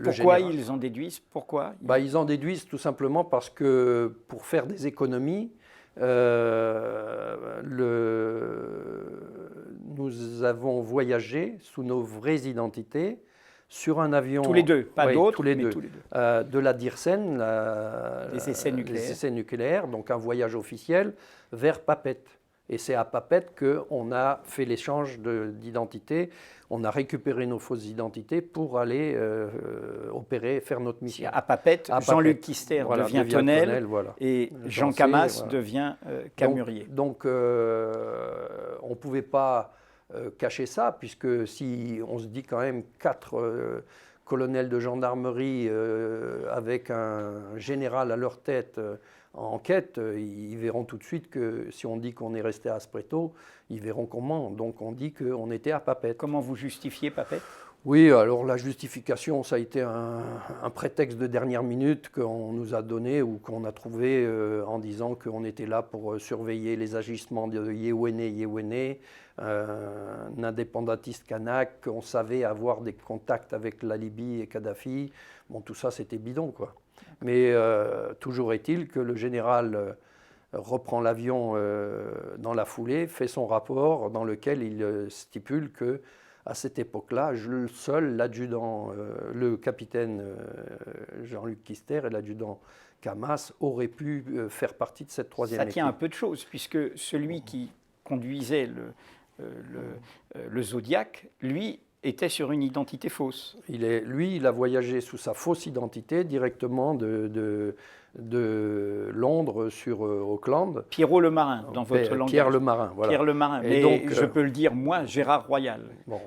pourquoi ils en déduisent? Pourquoi ils en déduisent tout simplement parce que pour faire des économies, nous avons voyagé sous nos vraies identités sur un avion. Tous les deux, pas d'autres, tous les mais deux. Tous les deux. De la DIRSEN, les essais nucléaires, donc un voyage officiel vers Papeete. Et c'est à Papeete qu'on a fait l'échange d'identité. On a récupéré nos fausses identités pour aller faire notre mission. À Papeete, Jean-Luc Kister devient Tonnel, et Jean Camas devient Camurier. Donc on ne pouvait pas cacher ça, puisque si on se dit quand même 4 colonels de gendarmerie avec un général à leur tête en enquête, ils verront tout de suite que si on dit qu'on est resté à Aspreto, ils verront comment. Donc on dit qu'on était à Papeete. Comment vous justifiez Papeete? Oui, alors la justification, ça a été un prétexte de dernière minute qu'on nous a donné ou qu'on a trouvé en disant qu'on était là pour surveiller les agissements de Yewene, un indépendantiste kanak, qu'on savait avoir des contacts avec la Libye et Kadhafi. Bon, tout ça, c'était bidon, quoi. Mais toujours est-il que le général reprend l'avion dans la foulée, fait son rapport dans lequel il stipule que à cette époque-là, seul l'adjudant, le capitaine Jean-Luc Kister et l'adjudant Camas auraient pu faire partie de cette troisième équipe. Ça tient un peu de choses, puisque celui qui conduisait le Zodiac, lui, était sur une identité fausse. Il a voyagé sous sa fausse identité directement de Londres sur Auckland. Pierrot le Marin, dans votre langage. Pierre le Marin, voilà. Pierre le Marin, mais donc, je peux le dire, moi, Gérard Royal. Bon,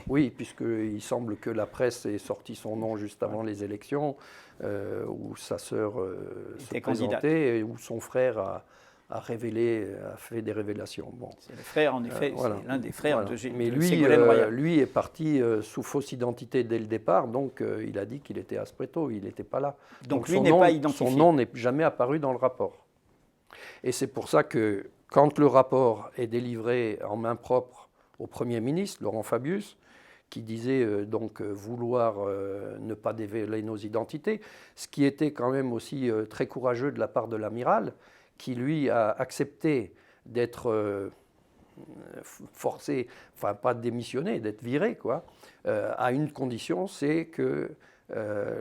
oui, puisqu'il semble que la presse ait sorti son nom juste avant les élections, où sa sœur se présentait, et où son frère a fait des révélations. Bon. C'est le frère, en effet, c'est l'un des frères de Mais lui est parti sous fausse identité dès le départ, donc il a dit qu'il était à Aspreto, il n'était pas là. Donc lui n'est pas identifié. Son nom n'est jamais apparu dans le rapport. Et c'est pour ça que quand le rapport est délivré en main propre au Premier ministre, Laurent Fabius, qui disait donc vouloir ne pas dévoiler nos identités, ce qui était quand même aussi très courageux de la part de l'amiral, qui lui a accepté d'être forcé, enfin pas de démissionner, d'être viré, quoi, à une condition, c'est que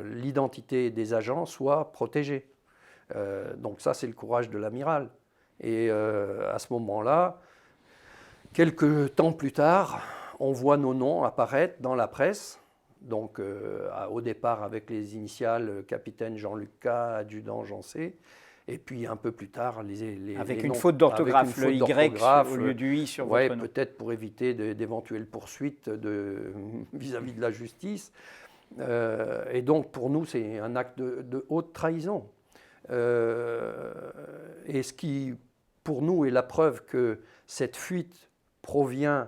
l'identité des agents soit protégée. Donc ça, c'est le courage de l'amiral. Et à ce moment-là, quelques temps plus tard, on voit nos noms apparaître dans la presse. Donc au départ avec les initiales capitaine Jean-Luc K, adjudant Jean C. Et puis un peu plus tard, avec les une noms, faute d'orthographe, le Y au lieu du I sur votre nom. Peut-être pour éviter d'éventuelles poursuites vis-à-vis de la justice. Et donc pour nous, c'est un acte de haute trahison. Et ce qui, pour nous, est la preuve que cette fuite provient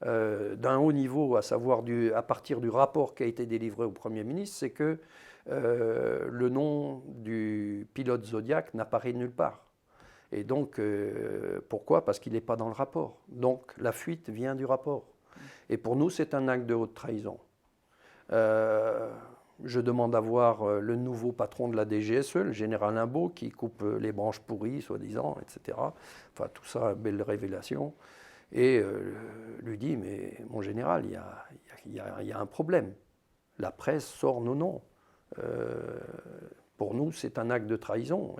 d'un haut niveau, à savoir à partir du rapport qui a été délivré au Premier ministre, c'est que le nom du pilote Zodiac n'apparaît nulle part. Et donc, pourquoi? Parce qu'il n'est pas dans le rapport. Donc, la fuite vient du rapport. Et pour nous, c'est un acte de haute trahison. Je demande à voir le nouveau patron de la DGSE, le général Imbaud, qui coupe les branches pourries, soi-disant, etc. Enfin, tout ça, belle révélation. Et lui dit, mais mon général, il y a un problème. La presse sort nos noms. Pour nous, c'est un acte de trahison.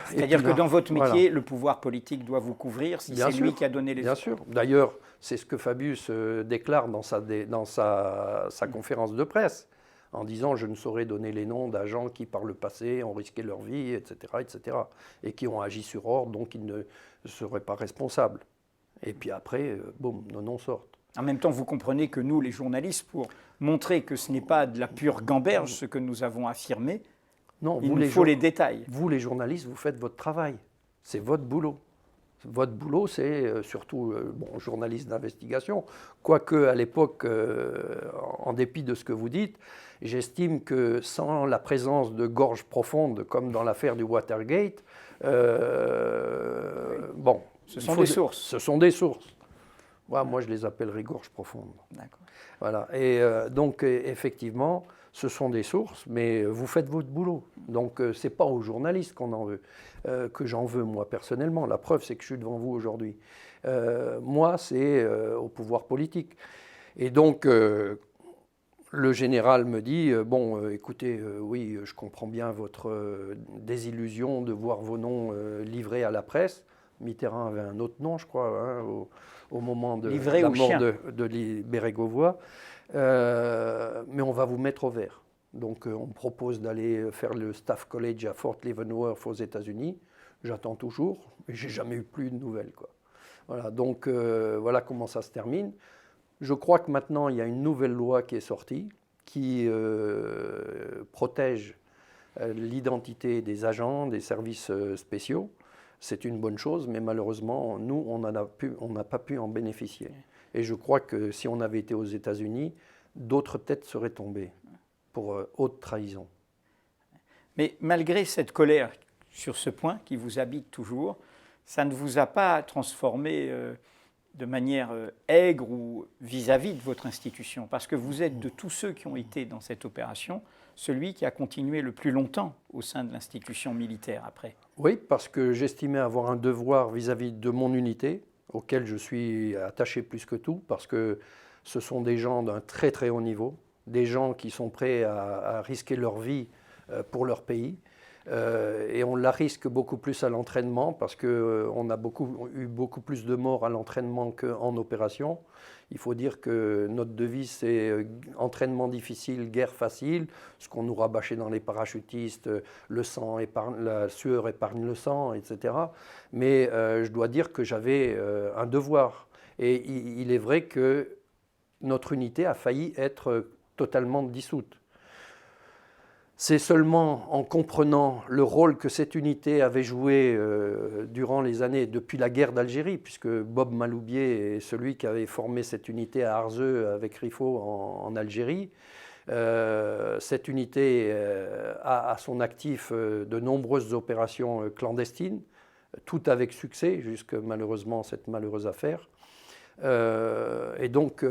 C'est-à-dire que dans votre métier, voilà. le pouvoir politique doit vous couvrir si c'est Bien lui sûr, qui a donné les bien ordres. sûr. D'ailleurs, c'est ce que Fabius déclare dans sa conférence de presse, en disant « Je ne saurais donner les noms d'agents qui, par le passé, ont risqué leur vie, etc., etc., et qui ont agi sur ordre, donc ils ne seraient pas responsables. » Et puis après, boum, nos noms sortent. En même temps, vous comprenez que nous, les journalistes, pour montrer que ce n'est pas de la pure gamberge ce que nous avons affirmé, Non, il nous faut les détails. Vous, les journalistes, vous faites votre travail. C'est votre boulot. Votre boulot, c'est surtout journaliste d'investigation. Quoique, à l'époque, en dépit de ce que vous dites, j'estime que sans la présence de gorges profondes, comme dans l'affaire du Watergate, bon... Ce sont des sources. Ce sont des sources. Ouais, moi, je les appellerais gorges profondes. D'accord. Voilà. Et donc, effectivement, ce sont des sources, mais vous faites votre boulot. Donc, ce n'est pas aux journalistes qu'on en veut, que j'en veux, moi, personnellement. La preuve, c'est que je suis devant vous aujourd'hui. Moi, c'est au pouvoir politique. Et donc, le général me dit, écoutez, oui, je comprends bien votre désillusion de voir vos noms livrés à la presse. Mitterrand avait un autre nom, je crois, hein, au moment de la mort de Bérégovoy. Mais on va vous mettre au vert. Donc on me propose d'aller faire le Staff College à Fort Leavenworth aux États-Unis. J'attends toujours, mais j'ai jamais eu plus de nouvelles, quoi. Voilà, donc voilà comment ça se termine. Je crois que maintenant il y a une nouvelle loi qui est sortie qui protège l'identité des agents des services spéciaux. C'est une bonne chose, mais malheureusement, nous, on n'a pas pu en bénéficier. Et je crois que si on avait été aux États-Unis, d'autres têtes seraient tombées pour haute trahison. Mais malgré cette colère sur ce point qui vous habite toujours, ça ne vous a pas transformé de manière aigre ou vis-à-vis de votre institution, parce que vous êtes de tous ceux qui ont été dans cette opération, celui qui a continué le plus longtemps au sein de l'institution militaire après. Oui, parce que j'estimais avoir un devoir vis-à-vis de mon unité, auquel je suis attaché plus que tout, parce que ce sont des gens d'un très très haut niveau, des gens qui sont prêts à risquer leur vie pour leur pays. Et on la risque beaucoup plus à l'entraînement parce qu'on a eu beaucoup plus de morts à l'entraînement qu'en opération. Il faut dire que notre devise, c'est entraînement difficile, guerre facile. Ce qu'on nous rabâchait dans les parachutistes, le sang épargne, la sueur épargne le sang, etc. Mais je dois dire que j'avais un devoir. Et il est vrai que notre unité a failli être totalement dissoute. C'est seulement en comprenant le rôle que cette unité avait joué durant les années, depuis la guerre d'Algérie, puisque Bob Maloubier est celui qui avait formé cette unité à Arzeux avec Rifo en Algérie. Cette unité a à son actif de nombreuses opérations clandestines, tout avec succès, jusque malheureusement cette malheureuse affaire. Et donc,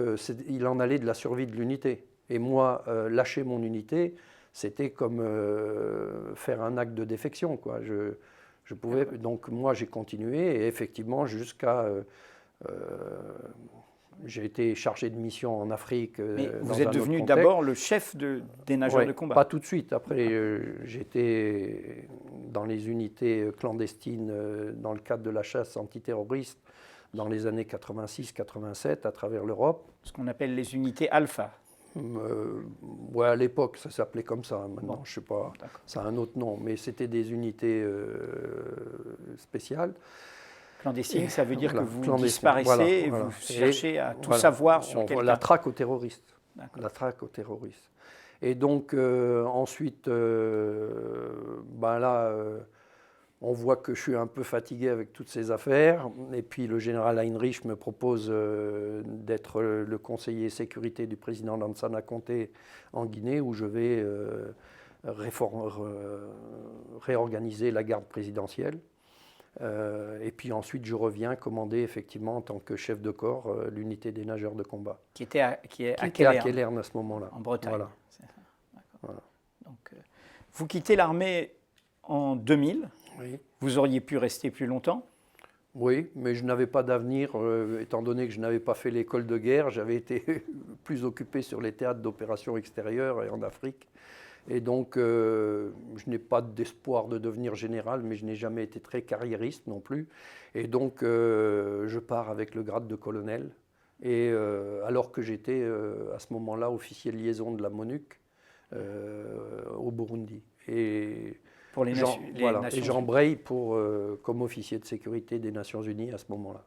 il en allait de la survie de l'unité. Et moi, lâcher mon unité, c'était comme faire un acte de défection, quoi. Je pouvais, donc moi j'ai continué et effectivement jusqu'à... j'ai été chargé de mission en Afrique. Mais vous êtes devenu d'abord le chef des nageurs de combat. Pas tout de suite. Après, j'étais dans les unités clandestines dans le cadre de la chasse antiterroriste dans les années 86-87 à travers l'Europe. Ce qu'on appelle les unités alpha. Ouais, à l'époque, ça s'appelait comme ça. Maintenant, je ne sais pas, ça a un autre nom. Mais c'était des unités spéciales. Clandestine, ça veut dire que vous disparaissez et vous cherchez à tout savoir sur quelqu'un. La traque aux terroristes. La traque aux terroristes. Et donc, ensuite, on voit que je suis un peu fatigué avec toutes ces affaires. Et puis, le général Heinrich me propose d'être le conseiller sécurité du président Lansana Conté en Guinée, où je vais réorganiser la garde présidentielle. Et puis ensuite, je reviens commander effectivement en tant que chef de corps l'unité des nageurs de combat. Qui était à Kellern à ce moment-là. En Bretagne. Voilà. Voilà. Donc, vous quittez l'armée en 2000. Oui. Vous auriez pu rester plus longtemps. Oui, mais je n'avais pas d'avenir, étant donné que je n'avais pas fait l'école de guerre, j'avais été plus occupé sur les théâtres d'opérations extérieures et en Afrique. Et donc, je n'ai pas d'espoir de devenir général, mais je n'ai jamais été très carriériste non plus. Et donc, je pars avec le grade de colonel. Et alors que j'étais à ce moment-là officier de liaison de la MONUC au Burundi. Et pour les Nations et j'embraye comme officier de sécurité des Nations Unies à ce moment-là.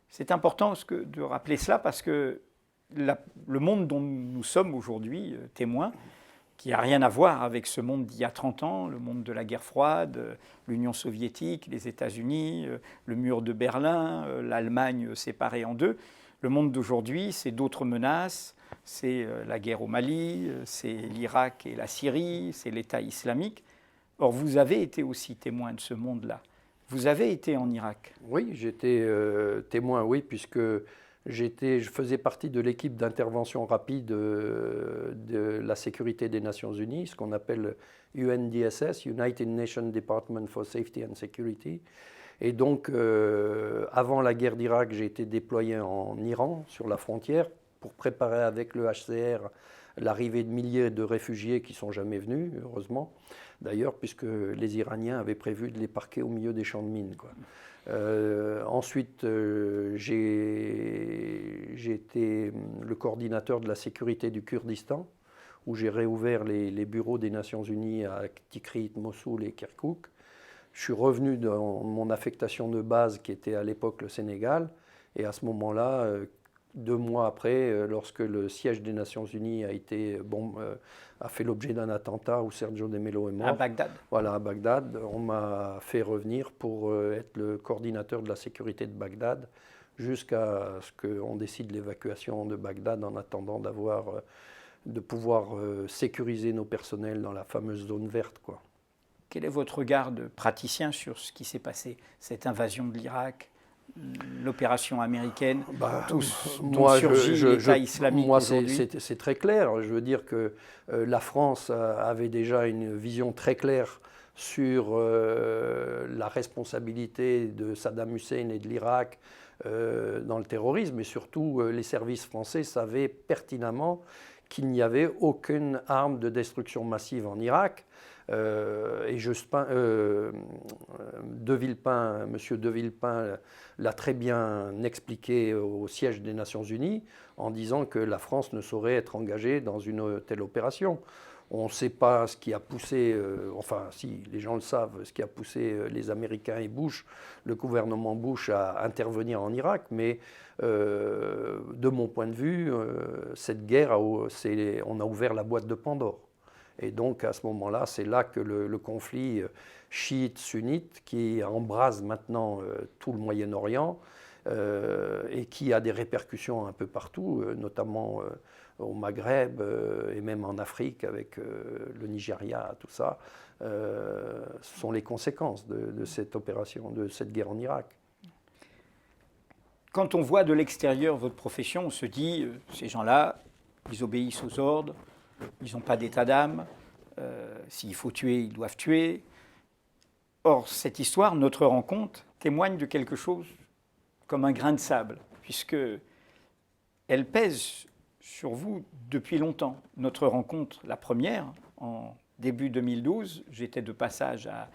C'est important de rappeler cela parce que le monde dont nous sommes aujourd'hui témoins, qui n'a rien à voir avec ce monde d'il y a 30 ans, le monde de la guerre froide, l'Union soviétique, les États-Unis, le mur de Berlin, l'Allemagne séparée en deux. Le monde d'aujourd'hui, c'est d'autres menaces, c'est la guerre au Mali, c'est l'Irak et la Syrie, c'est l'État islamique. Or, vous avez été aussi témoin de ce monde-là. Vous avez été en Irak. Oui, j'étais témoin, oui, puisque je faisais partie de l'équipe d'intervention rapide de la sécurité des Nations Unies, ce qu'on appelle UNDSS, United Nations Department for Safety and Security. Et donc, avant la guerre d'Irak, j'ai été déployé en Iran, sur la frontière, pour préparer avec le HCR l'arrivée de milliers de réfugiés qui ne sont jamais venus, heureusement, d'ailleurs, puisque les Iraniens avaient prévu de les parquer au milieu des champs de mines, quoi. Ensuite, j'ai été le coordinateur de la sécurité du Kurdistan, où j'ai réouvert les bureaux des Nations Unies à Tikrit, Mossoul et Kirkouk. Je suis revenu dans mon affectation de base, qui était à l'époque le Sénégal, et à ce moment-là, 2 mois après, lorsque le siège des Nations Unies a fait l'objet d'un attentat où Sergio de Mello est mort. À Bagdad. Voilà, à Bagdad. On m'a fait revenir pour être le coordinateur de la sécurité de Bagdad jusqu'à ce qu'on décide l'évacuation de Bagdad en attendant de pouvoir sécuriser nos personnels dans la fameuse zone verte, quoi. Quel est votre regard de praticien sur ce qui s'est passé, cette invasion de l'Irak, l'opération américaine, dont surgit l'État islamique aujourd'hui? C'est très clair. Je veux dire que la France avait déjà une vision très claire sur la responsabilité de Saddam Hussein et de l'Irak dans le terrorisme, et surtout les services français savaient pertinemment qu'il n'y avait aucune arme de destruction massive en Irak. Et Monsieur De Villepin l'a très bien expliqué au siège des Nations Unies en disant que la France ne saurait être engagée dans une telle opération. On ne sait pas ce qui a poussé, enfin si, les gens le savent, ce qui a poussé les Américains et Bush, le gouvernement Bush à intervenir en Irak, mais de mon point de vue, cette guerre, on a ouvert la boîte de Pandore. Et donc à ce moment-là, c'est là que le conflit chiite-sunnite, qui embrase maintenant tout le Moyen-Orient et qui a des répercussions un peu partout, notamment au Maghreb et même en Afrique avec le Nigeria, tout ça, sont les conséquences de cette opération, de cette guerre en Irak. Quand on voit de l'extérieur votre profession, on se dit, ces gens-là, ils obéissent aux ordres, ils n'ont pas d'état d'âme, s'il faut tuer, ils doivent tuer. Or, cette histoire, notre rencontre, témoigne de quelque chose comme un grain de sable, puisque elle pèse sur vous depuis longtemps. Notre rencontre, la première, en début 2012, j'étais de passage à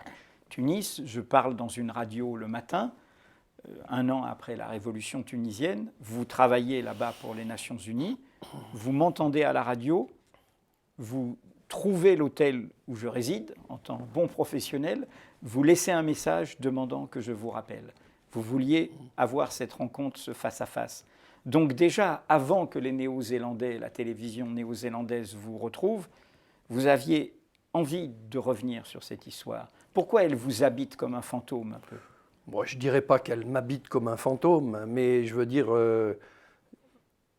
Tunis, je parle dans une radio le matin, 1 an après la révolution tunisienne, vous travaillez là-bas pour les Nations Unies, vous m'entendez à la radio, vous trouvez l'hôtel où je réside en tant que bon professionnel, vous laissez un message demandant que je vous rappelle. Vous vouliez avoir cette rencontre, ce face-à-face. Donc déjà, avant que les Néo-Zélandais, la télévision néo-zélandaise vous retrouve, vous aviez envie de revenir sur cette histoire. Pourquoi elle vous habite comme un fantôme un peu ? Bon, je ne dirais pas qu'elle m'habite comme un fantôme, mais je veux dire,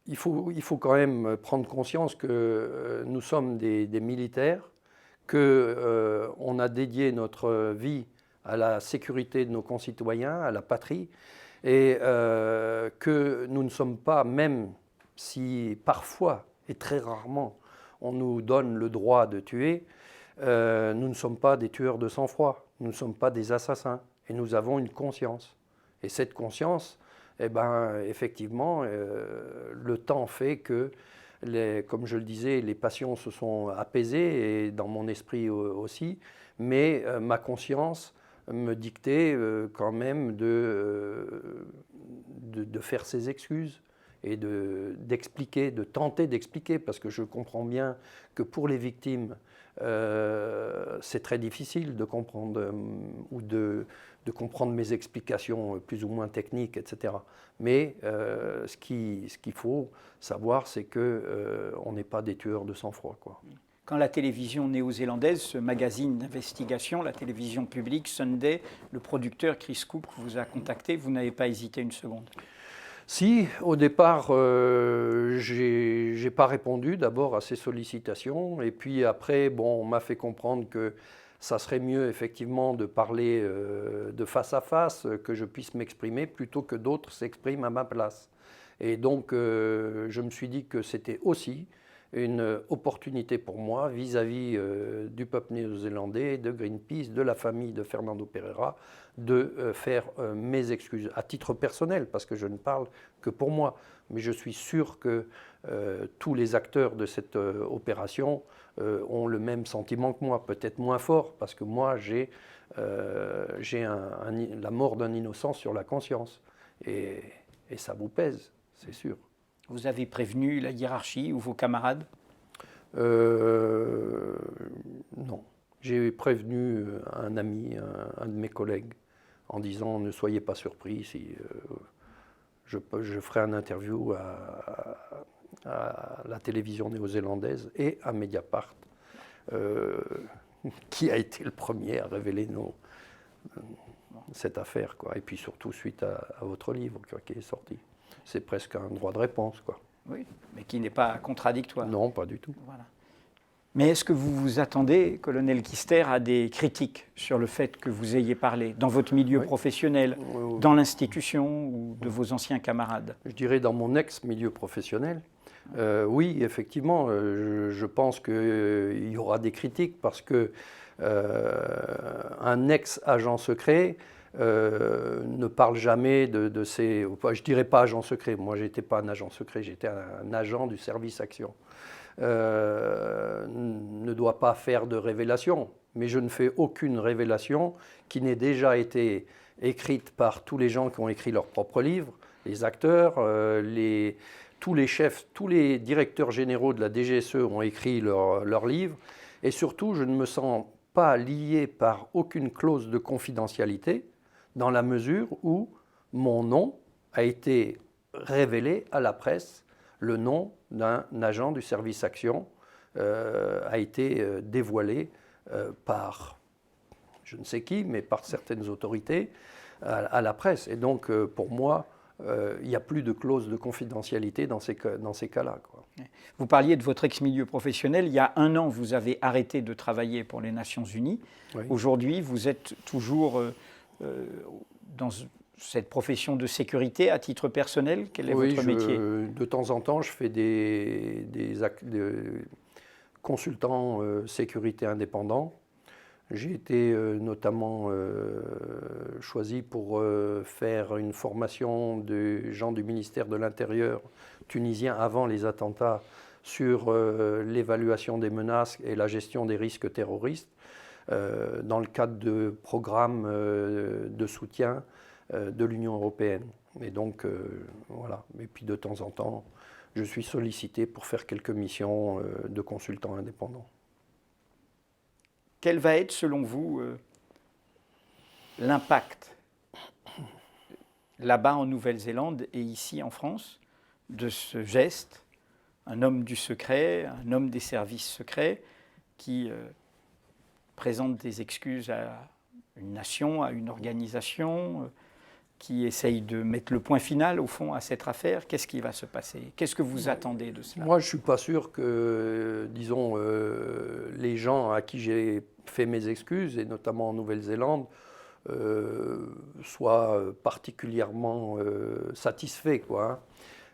il faut quand même prendre conscience que nous sommes des militaires, qu'on a dédié notre vie à la sécurité de nos concitoyens, à la patrie, et que nous ne sommes pas, même si parfois et très rarement on nous donne le droit de tuer, nous ne sommes pas des tueurs de sang-froid, nous ne sommes pas des assassins, et nous avons une conscience. Et cette conscience, eh ben, effectivement, le temps fait que, comme je le disais, les passions se sont apaisées, et dans mon esprit aussi, mais ma conscience me dictait quand même de faire ses excuses et d'expliquer, de tenter d'expliquer, parce que je comprends bien que pour les victimes, c'est très difficile de comprendre ou de comprendre mes explications plus ou moins techniques, etc. Mais ce qu'il faut savoir, c'est qu'on n'est pas des tueurs de sang-froid, quoi. Quand la télévision néo-zélandaise, ce magazine d'investigation, la télévision publique, Sunday, le producteur Chris Cook vous a contacté, vous n'avez pas hésité une seconde? Si, au départ, j'ai pas répondu d'abord à ces sollicitations, et puis après, bon, on m'a fait comprendre que ça serait mieux effectivement de parler de face à face, que je puisse m'exprimer plutôt que d'autres s'expriment à ma place. Et donc, je me suis dit que c'était aussi une opportunité pour moi vis-à-vis du peuple néo-zélandais, de Greenpeace, de la famille de Fernando Pereira, de faire mes excuses à titre personnel, parce que je ne parle que pour moi. Mais je suis sûr que tous les acteurs de cette opération ont le même sentiment que moi, peut-être moins fort, parce que moi j'ai la mort d'un innocent sur la conscience. Et ça vous pèse, c'est sûr. Vous avez prévenu la hiérarchie ou vos camarades? Non. J'ai prévenu un ami, un de mes collègues, en disant ne soyez pas surpris si je ferai un interview à la télévision néo-zélandaise et à Mediapart, qui a été le premier à révéler cette affaire, quoi. Et puis surtout suite à votre livre qui est sorti. C'est presque un droit de réponse, quoi. Oui, mais qui n'est pas contradictoire. Non, pas du tout. Voilà. Mais est-ce que vous vous attendez, colonel Kister, à des critiques sur le fait que vous ayez parlé dans votre milieu professionnel, dans l'institution ou de vos anciens camarades? Je dirais dans mon ex-milieu professionnel. Oui, effectivement, je pense qu'il y aura des critiques parce que un ex-agent secret ne parle jamais de ses... Je ne dirais pas agent secret, moi je n'étais pas un agent secret, j'étais un agent du service action. Ne doit pas faire de révélation, mais je ne fais aucune révélation qui n'ait déjà été écrite par tous les gens qui ont écrit leurs propres livres, les acteurs, tous les chefs, tous les directeurs généraux de la DGSE ont écrit leurs livres, et surtout je ne me sens pas lié par aucune clause de confidentialité, dans la mesure où mon nom a été révélé à la presse, le nom d'un agent du service action a été dévoilé par, je ne sais qui, mais par certaines autorités à la presse. Et donc, pour moi, il n'y a plus de clause de confidentialité dans ces cas-là, quoi. Vous parliez de votre ex-milieu professionnel. Il y a 1 an, vous avez arrêté de travailler pour les Nations Unies. Oui. Aujourd'hui, vous êtes toujours dans cette profession de sécurité à titre personnel. Quel est votre métier? De temps en temps, je fais des consultants sécurité indépendants. J'ai été notamment choisi pour faire une formation de gens du ministère de l'Intérieur tunisien avant les attentats sur l'évaluation des menaces et la gestion des risques terroristes dans le cadre de programmes de soutien de l'Union européenne. Et donc, voilà. Et puis de temps en temps, je suis sollicité pour faire quelques missions de consultant indépendant. Quel va être, selon vous, l'impact là-bas en Nouvelle-Zélande et ici en France de ce geste, un homme du secret, un homme des services secrets qui présente des excuses à une nation, à une organisation, qui essaye de mettre le point final, au fond, à cette affaire? Qu'est-ce qui va se passer? Qu'est-ce que vous attendez de cela? Moi, je ne suis pas sûr que, disons, les gens à qui j'ai fait mes excuses, et notamment en Nouvelle-Zélande, soit particulièrement satisfait, quoi.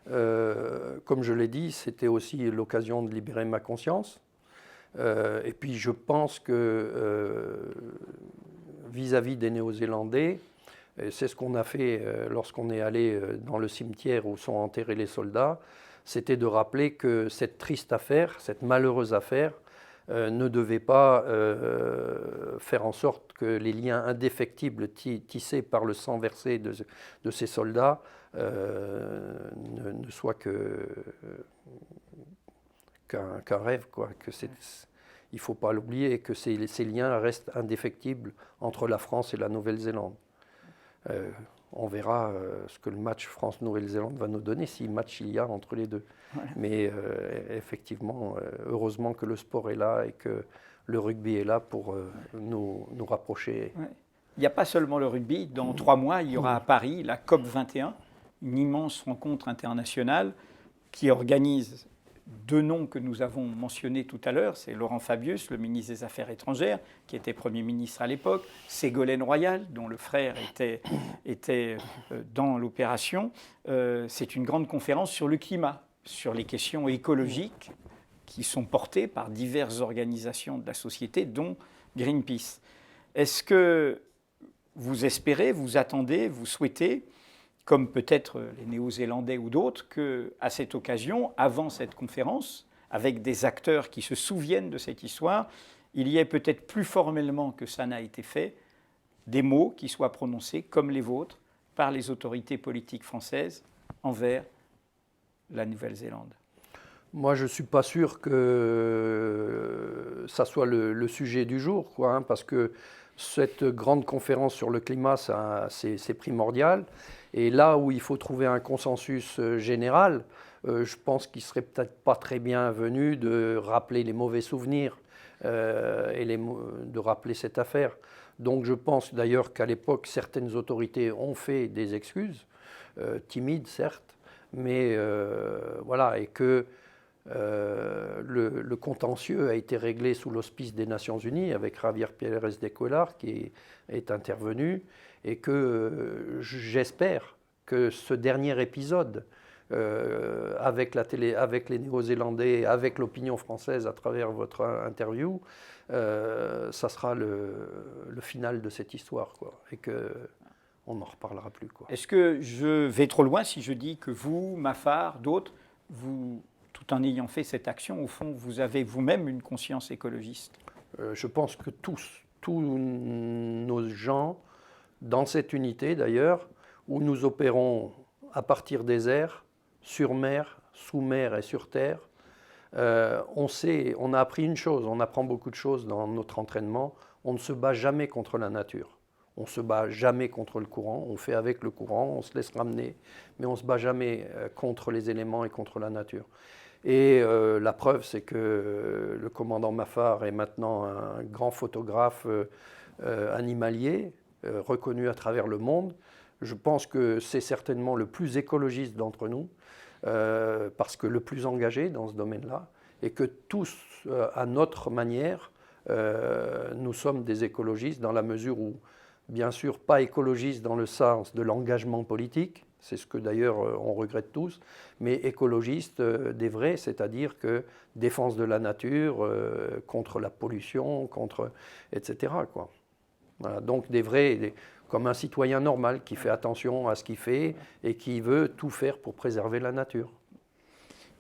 Comme je l'ai dit, c'était aussi l'occasion de libérer ma conscience. Et puis je pense que vis-à-vis des Néo-Zélandais, c'est ce qu'on a fait lorsqu'on est allé dans le cimetière où sont enterrés les soldats, c'était de rappeler que cette triste affaire, cette malheureuse affaire, ne devait pas faire en sorte que les liens indéfectibles tissés par le sang versé de ces soldats ne soient qu'un rêve, quoi. Il ne faut pas l'oublier, que ces liens restent indéfectibles entre la France et la Nouvelle-Zélande. On verra ce que le match France-Nouvelle-Zélande va nous donner, si match il y a entre les deux. Voilà. Mais effectivement, heureusement que le sport est là et que le rugby est là pour nous rapprocher. Ouais. Il n'y a pas seulement le rugby. Dans 3 mois, il y aura à Paris la COP 21, une immense rencontre internationale qui organise 2 noms que nous avons mentionnés tout à l'heure. C'est Laurent Fabius, le ministre des Affaires étrangères, qui était Premier ministre à l'époque, Ségolène Royal, dont le frère était dans l'opération. C'est une grande conférence sur le climat, sur les questions écologiques qui sont portées par diverses organisations de la société, dont Greenpeace. Est-ce que vous espérez, vous attendez, vous souhaitez, comme peut-être les Néo-Zélandais ou d'autres, qu'à cette occasion, avant cette conférence, avec des acteurs qui se souviennent de cette histoire, il y ait peut-être plus formellement que ça n'a été fait, des mots qui soient prononcés, comme les vôtres, par les autorités politiques françaises envers la Nouvelle-Zélande? Moi, je ne suis pas sûr que ça soit le sujet du jour, quoi, hein, parce que cette grande conférence sur le climat, c'est primordial. Et là où il faut trouver un consensus général, je pense qu'il ne serait peut-être pas très bienvenu de rappeler les mauvais souvenirs et de rappeler cette affaire. Donc je pense d'ailleurs qu'à l'époque, certaines autorités ont fait des excuses, timides certes, mais voilà, et que le contentieux a été réglé sous l'auspice des Nations Unies avec Javier Pérez de Cuéllar qui est intervenu, et que j'espère que ce dernier épisode avec les Néo-Zélandais, avec l'opinion française à travers votre interview, ça sera le final de cette histoire, quoi, et qu'on n'en reparlera plus, quoi. Est-ce que je vais trop loin si je dis que vous, Mafar, d'autres, tout en ayant fait cette action, au fond, vous avez vous-même une conscience écologiste? Je pense que tous nos gens, dans cette unité d'ailleurs, où nous opérons à partir des airs, sur mer, sous mer et sur terre, on a appris une chose, on apprend beaucoup de choses dans notre entraînement, on ne se bat jamais contre la nature. On ne se bat jamais contre le courant, on fait avec le courant, on se laisse ramener, mais on ne se bat jamais contre les éléments et contre la nature. Et la preuve, c'est que le commandant Mafar est maintenant un grand photographe animalier, reconnu à travers le monde. Je pense que c'est certainement le plus écologiste d'entre nous, parce que le plus engagé dans ce domaine-là, et que tous, à notre manière, nous sommes des écologistes dans la mesure où, bien sûr, pas écologistes dans le sens de l'engagement politique, c'est ce que d'ailleurs on regrette tous, mais écologistes des vrais, c'est-à-dire que défense de la nature, contre la pollution, etc., quoi. Voilà, donc des vrais, comme un citoyen normal qui fait attention à ce qu'il fait et qui veut tout faire pour préserver la nature.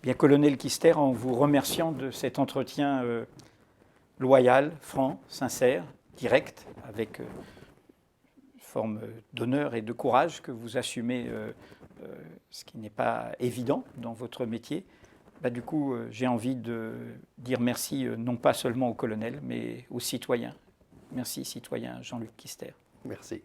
Bien, colonel Kister, en vous remerciant de cet entretien loyal, franc, sincère, direct, avec forme d'honneur et de courage que vous assumez, ce qui n'est pas évident dans votre métier, du coup, j'ai envie de dire merci, non pas seulement au colonel, mais aux citoyens. Merci, citoyen Jean-Luc Kister. Merci.